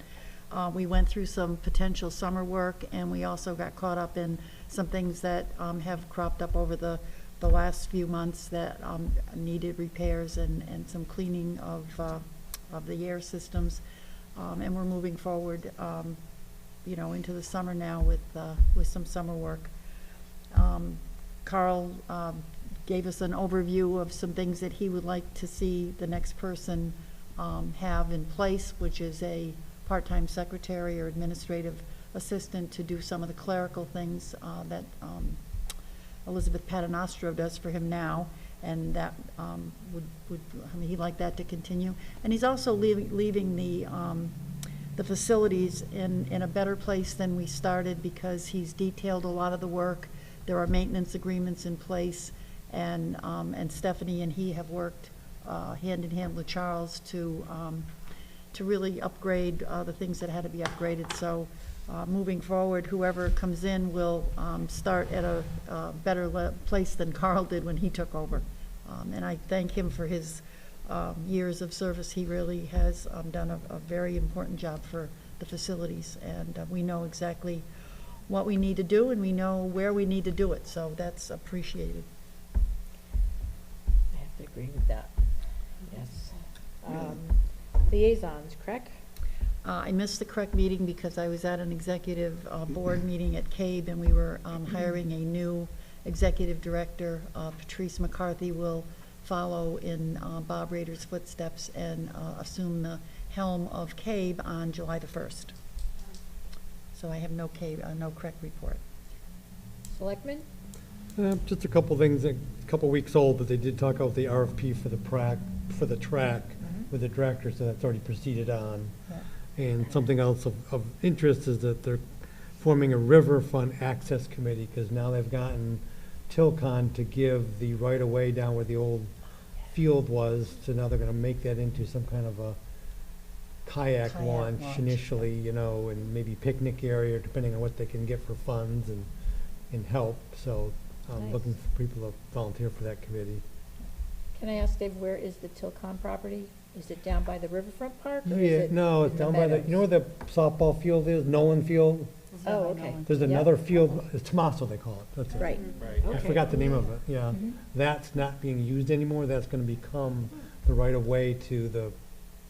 We went through some potential summer work, and we also got caught up in some things that have cropped up over the last few months that needed repairs and some cleaning of the air systems. And we're moving forward, you know, into the summer now with some summer work. Carl gave us an overview of some things that he would like to see the next person have in place, which is a part-time secretary or administrative assistant to do some of the clerical things that Elizabeth Paternostro does for him now, and that I mean, he'd like that to continue. And he's also leaving the facilities in a better place than we started, because he's detailed a lot of the work. There are maintenance agreements in place, and Stephanie and he have worked hand in hand with Charles to really upgrade the things that had to be upgraded. So moving forward, whoever comes in will start at a better place than Carl did when he took over. And I thank him for his years of service. He really has done a very important job for the facilities, and we know exactly what we need to do, and we know where we need to do it, so that's appreciated. I have to agree with that. Yes. Liaisons, Craig? I missed the CREC meeting because I was at an executive board meeting at CABE, and we were hiring a new executive director. Patrice McCarthy will follow in Bob Rader's footsteps and assume the helm of CABE on July the 1st. So I have no CREC report. Selectmen? Just a couple things, a couple weeks old, but they did talk about the RFP for the track with the director, so that's already proceeded on. Yeah. And something else of interest is that they're forming a riverfront access committee, because now they've gotten Tilcon to give the right-of-way down where the old field was, so now they're gonna make that into some kind of a kayak launch initially, you know, and maybe picnic area, depending on what they can get for funds and help. So I'm Nice. looking for people to volunteer for that committee. Can I ask Dave, where is the Tilcon property? Is it down by the riverfront park? Or Yeah, is it no, it's in the down by the, meadows? you know where the softball field is, Nolan Field? Oh, okay. There's Yep. another field, it's Tomaso they call it, that's it. Right. Right. I Okay. forgot the name of it, yeah. Mhm. That's not being used anymore, that's gonna become the right of way to the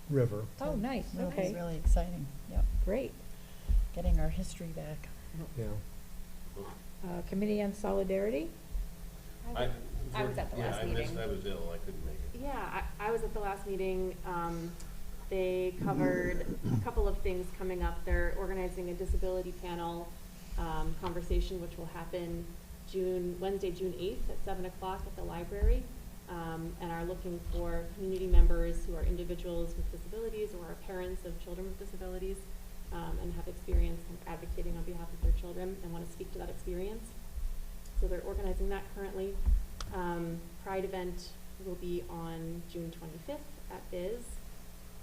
river. Oh, nice, That'll be okay, really exciting. Yep. great. Getting our history back. Yeah. Committee on Solidarity? I was at the last meeting. I was ill, I couldn't make it. Yeah, I was at the last meeting. They covered a couple of things coming up. They're organizing a disability panel conversation, which will happen Wednesday, June 8th at 7 o'clock at the library, and are looking for community members who are individuals with disabilities or are parents of children with disabilities, and have experience advocating on behalf of their children and want to speak to that experience. So they're organizing that currently. Pride event will be on June 25th at Biz.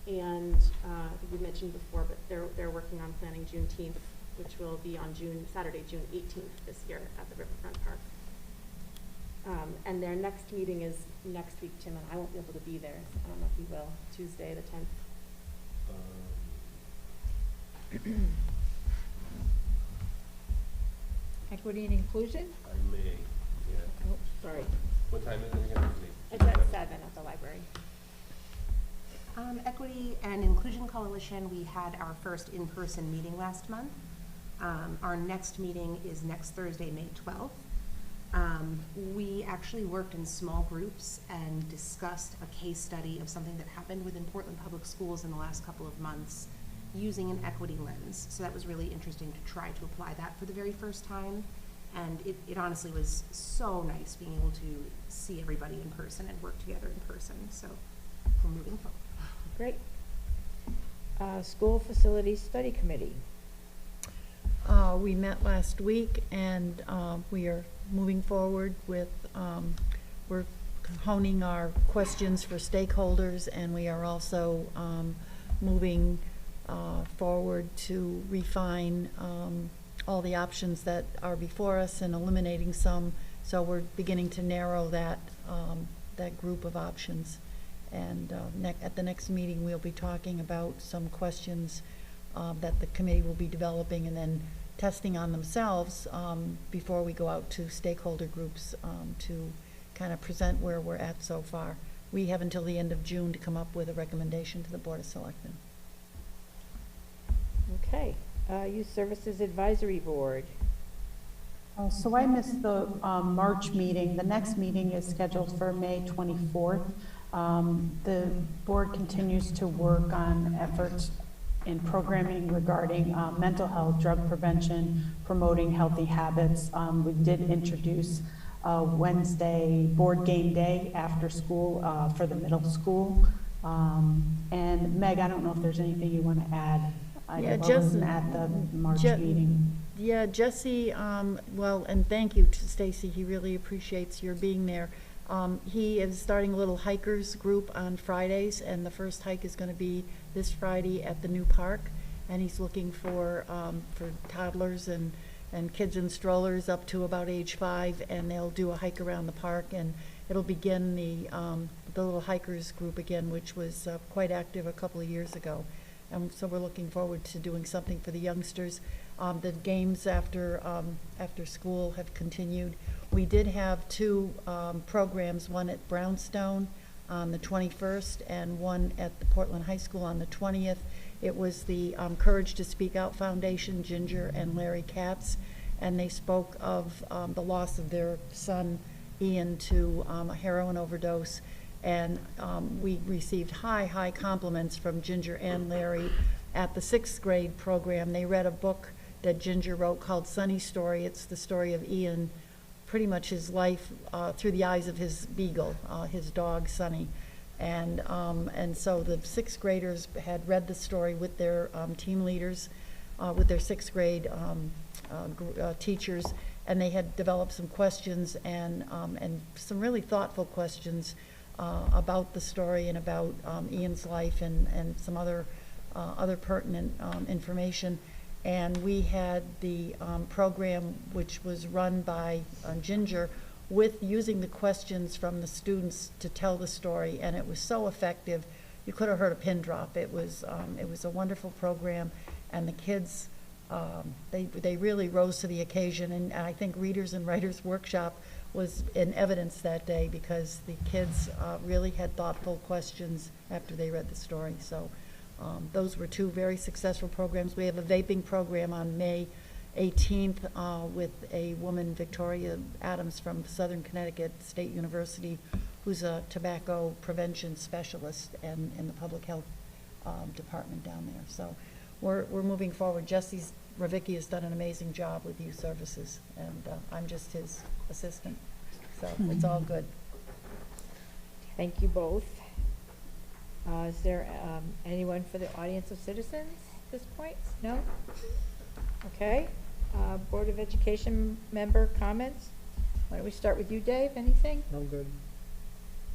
And I think we mentioned before, but they're working on planning Juneteenth, which will be on Saturday, June 18th this year at the Riverfront Park. And their next meeting is next week, Tim, and I won't be able to be there. So I don't know if you will, Tuesday the 10th. Equity and inclusion? I may, yeah. Oh, sorry. What time is it again? It's at 7 at the library. Equity and Inclusion Coalition, we had our first in-person meeting last month. Our next meeting is next Thursday, May 12th. We actually worked in small groups and discussed a case study of something that happened within Portland Public Schools in the last couple of months using an equity lens. So that was really interesting to try to apply that for the very first time. And it honestly was so nice being able to see everybody in person and work together in person. So we're moving forward. Great. School Facilities Study Committee. We met last week, and we are moving forward with, we're honing our questions for stakeholders, and we are also moving forward to refine all the options that are before us and eliminating some. So we're beginning to narrow that, that group of options. And at the next meeting, we'll be talking about some questions that the committee will be developing and then testing on themselves before we go out to stakeholder groups to kind of present where we're at so far. We have until the end of June to come up with a recommendation to the Board of Selectmen. Okay. Youth Services Advisory Board. So I missed the March meeting. The next meeting is scheduled for May 24th. The board continues to work on efforts in programming regarding mental health, drug prevention, promoting healthy habits. We did introduce Wednesday board game day after school for the middle school. And Meg, I don't know if there's anything you want to add. I wasn't at the March meeting. Yeah, Jesse, well, and thank you to Stacy. He really appreciates your being there. He is starting a little hikers group on Fridays, and the first hike is going to be this Friday at the new park. And he's looking for toddlers and kids in strollers up to about age 5, and they'll do a hike around the park, and it'll begin the little hikers group again, which was quite active a couple of years ago. And so we're looking forward to doing something for the youngsters. The games after school have continued. We did have 2 programs, one at Brownstone on the 21st and one at the Portland High School on the 20th. It was the Courage to Speak Out Foundation, Ginger and Larry Katz, and they spoke of the loss of their son, Ian, to a heroin overdose. And we received high compliments from Ginger and Larry at the 6th grade program. They read a book that Ginger wrote called Sunny's Story. It's the story of Ian, pretty much his life through the eyes of his beagle, his dog Sunny. And so the 6th graders had read the story with their team leaders, with their 6th grade teachers, and they had developed some questions and some really thoughtful questions about the story and about Ian's life and some other pertinent information. And we had the program, which was run by Ginger, with using the questions from the students to tell the story, and it was so effective. You could have heard a pin drop. It was a wonderful program, and the kids they really rose to the occasion. And I think Readers and Writers Workshop was in evidence that day because the kids really had thoughtful questions after they read the story. So those were 2 very successful programs. We have a vaping program on May 18th with a woman, Victoria Adams from Southern Connecticut State University, who's a tobacco prevention specialist and in the public health department down there. So we're moving forward. Jesse's Ravicki has done an amazing job with youth services, and I'm just his assistant. So it's all good. Thank you both. Is there anyone for the audience of citizens at this point? No? Okay. Board of Education member comments? Why don't we start with you, Dave? Anything? I'm good.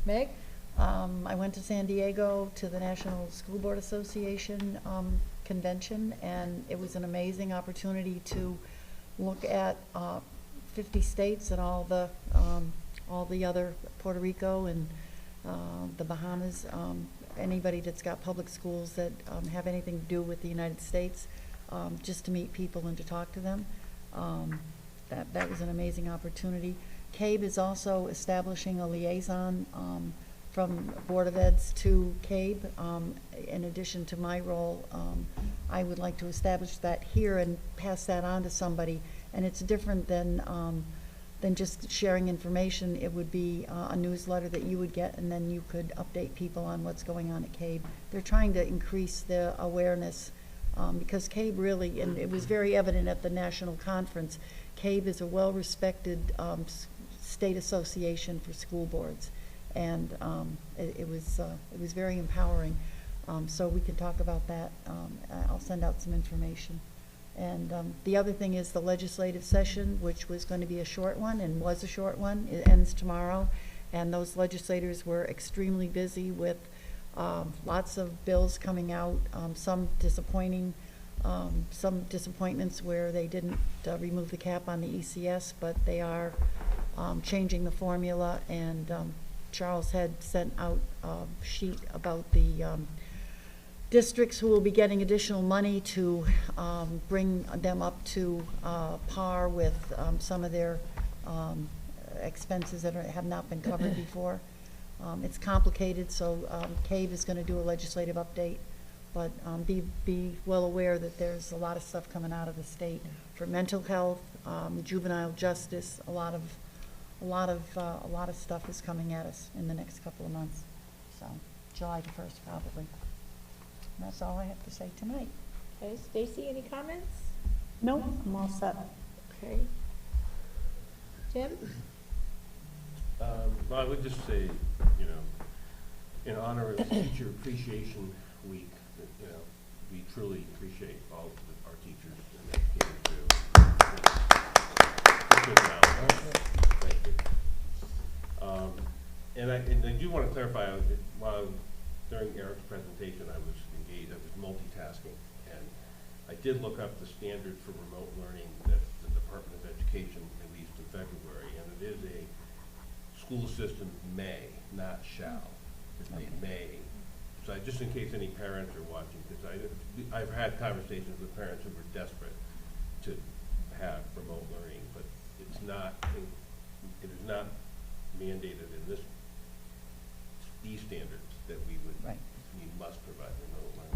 Meg? I went to San Diego to the National School Board Association convention, and it was an amazing opportunity to look at 50 states and all the other, Puerto Rico and the Bahamas, anybody that's got public schools that have anything to do with the United States, just to meet people and to talk to them. That was an amazing opportunity. CABE is also establishing a liaison from Board of Eds to CABE. In addition to my role, I would like to establish that here and pass that on to somebody. And it's different than just sharing information. It would be a newsletter that you would get, and then you could update people on what's going on at CABE. They're trying to increase the awareness because CABE really, and it was very evident at the national conference, CABE is a well-respected state association for school boards, and it was very empowering. So we can talk about that. I'll send out some information. And the other thing is the legislative session, which was going to be a short one and was a short one. It ends tomorrow, and those legislators were extremely busy with lots of bills coming out, some disappointing, some disappointments where they didn't remove the cap on the ECS, but they are changing the formula, and Charles had sent out a sheet about the districts who will be getting additional money to bring them up to par with some of their expenses that have not been covered before. It's complicated, so CABE is going to do a legislative update, but be well aware that there's a lot of stuff coming out of the state for mental health, juvenile justice. A lot of stuff is coming at us in the next couple of months. So July the 1st, probably. And that's all I have to say tonight. Okay, Stacy, any comments? No, I'm all set. Okay. Tim? Well, I would just say, you know, in honor of Teacher Appreciation Week, that, you know, we truly appreciate all of our teachers and educators do. Good job. Thank you. And I do want to clarify, while during Eric's presentation, I was multitasking, and I did look up the standard for remote learning that the Department of Education released in February, and it is a school system may, not shall. It's a may. So just in case any parents are watching, because I've had conversations with parents who were desperate to have remote learning, but it's not, it is not mandated in these standards that we must provide remote learning.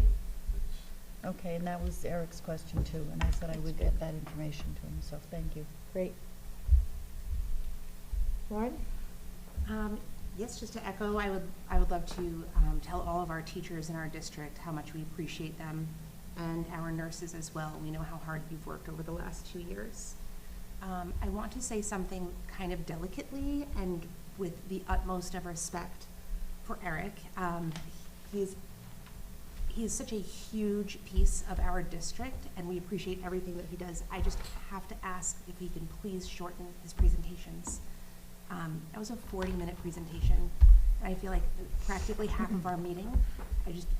Okay, and that was Eric's question too, and I said I would get that information to him, so thank you. Great. Lauren? Yes, just to echo, I would love to tell all of our teachers in our district how much we appreciate them, and our nurses as well. We know how hard you've worked over the last 2 years. I want to say something kind of delicately and with the utmost of respect for Eric. He is such a huge piece of our district, and we appreciate everything that he does. I just have to ask if he can please shorten his presentations. That was a 40-minute presentation, and I feel like practically half of our meeting,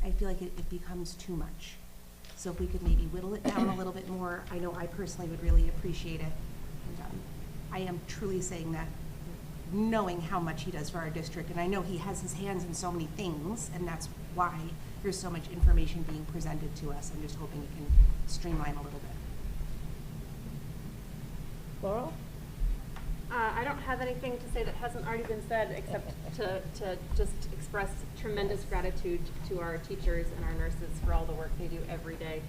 I feel like it becomes too much. So if we could maybe whittle it down a little bit more, I know I personally would really appreciate it. And I am truly saying that knowing how much he does for our district, and I know he has his hands in so many things, and that's why there's so much information being presented to us. I'm just hoping it can streamline a little bit. Laurel? I don't have anything to say that hasn't already been said, except to just express tremendous gratitude to our teachers and our nurses for all the work they do every day.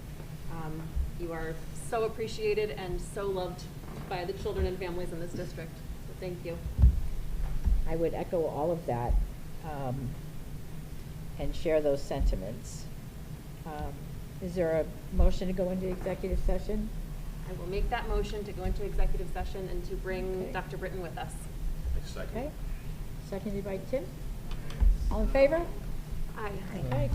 You are so appreciated and so loved by the children and families in this district. So thank you. I would echo all of that and share those sentiments. Is there a motion to go into executive session? I will make that motion to go into executive session and to bring Dr. Britton with us. Second. Okay. Seconded by Tim. All in favor? Aye. Okay. Aye.